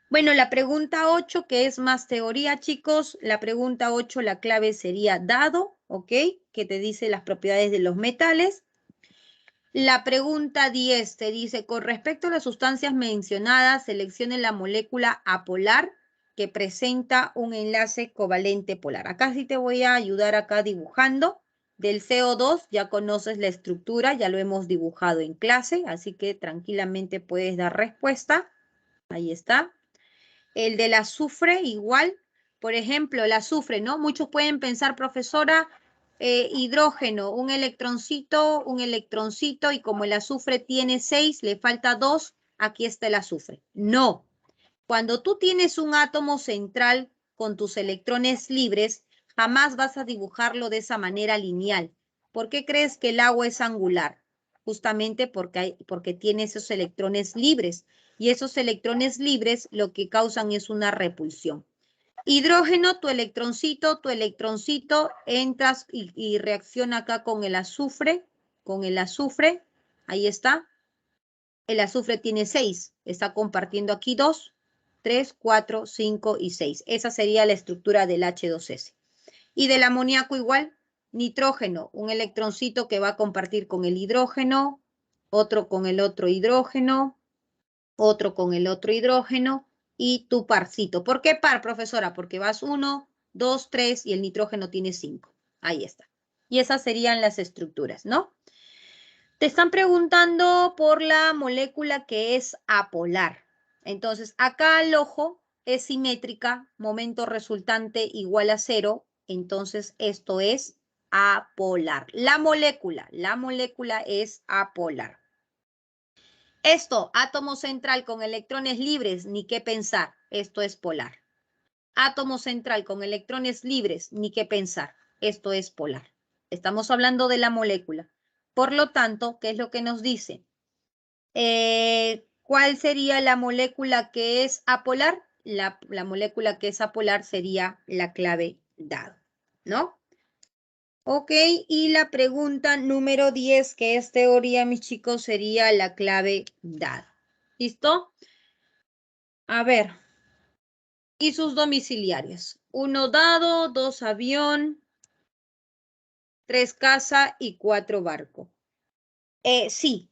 Bueno, la pregunta 8, que es más teoría, chicos, la pregunta 8, la clave sería dado, ¿ok? Que te dice las propiedades de los metales. La pregunta 10 te dice, con respecto a las sustancias mencionadas, seleccione la molécula apolar que presenta un enlace covalente polar. Acá sí te voy a ayudar acá dibujando. Del CO2 ya conoces la estructura, ya lo hemos dibujado en clase, así que tranquilamente puedes dar respuesta. Ahí está. El del azufre igual. Por ejemplo, el azufre, ¿no? Muchos pueden pensar, profesora, hidrógeno, un electroncito, y como el azufre tiene 6, le falta 2, aquí está el azufre. No. Cuando tú tienes un átomo central con tus electrones libres, jamás vas a dibujarlo de esa manera lineal. ¿Por qué crees que el agua es angular? Justamente porque tiene esos electrones libres. Y esos electrones libres lo que causan es una repulsión. Hidrógeno, tu electroncito, entras y reacciona acá con el azufre, ahí está. El azufre tiene 6, está compartiendo aquí 2, 3, 4, 5 y 6. Esa sería la estructura del H2S. Y del amoníaco igual, nitrógeno, un electroncito que va a compartir con el hidrógeno, otro con el otro hidrógeno, otro con el otro hidrógeno y tu parcito. ¿Por qué par, profesora? Porque vas 1, 2, 3 y el nitrógeno tiene 5. Ahí está. Y esas serían las estructuras, ¿no? Te están preguntando por la molécula que es apolar. Entonces, acá el ojo es simétrica, momento resultante igual a 0. Entonces, esto es apolar. La molécula es apolar. Esto, átomo central con electrones libres, ni qué pensar. Esto es polar. Átomo central con electrones libres, ni qué pensar. Esto es polar. Estamos hablando de la molécula. Por lo tanto, ¿qué es lo que nos dice? ¿Cuál sería la molécula que es apolar? La molécula que es apolar sería la clave dado, ¿no? Ok, y la pregunta número 10, que es teoría, mis chicos, sería la clave dado. ¿Listo? A ver. Y sus domiciliarios. 1 dado, 2 avión, 3 casa y 4 barco. Sí,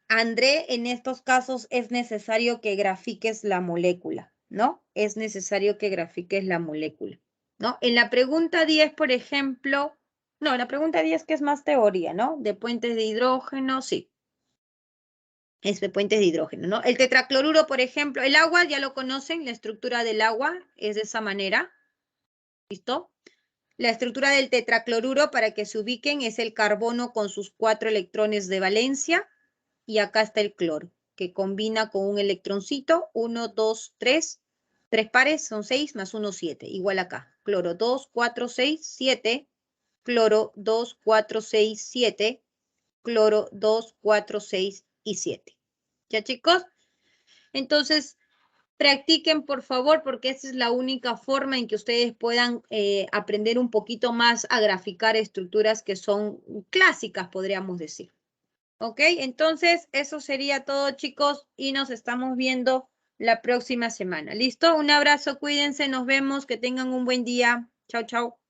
André, en estos casos es necesario que grafiques la molécula, ¿no? Es necesario que grafiques la molécula, ¿no? En la pregunta 10, por ejemplo, no, la pregunta 10 que es más teoría, ¿no? De puentes de hidrógeno, sí. Es de puentes de hidrógeno, ¿no? El tetracloruro, por ejemplo, el agua, ya lo conocen, la estructura del agua es de esa manera, ¿listo? La estructura del tetracloruro, para que se ubiquen, es el carbono con sus 4 electrones de valencia. Y acá está el cloro, que combina con un electroncito. 1, 2, 3. 3 pares son 6 más 1, 7. Igual acá. Cloro 2, 4, 6, 7. Cloro 2, 4, 6, 7. Cloro 2, 4, 6 y 7. ¿Ya, chicos? Entonces, practiquen, por favor, porque esa es la única forma en que ustedes puedan aprender un poquito más a graficar estructuras que son clásicas, podríamos decir. ¿Ok? Entonces, eso sería todo, chicos, y nos estamos viendo la próxima semana. ¿Listo? Un abrazo, cuídense, nos vemos, que tengan un buen día. Chao, chao.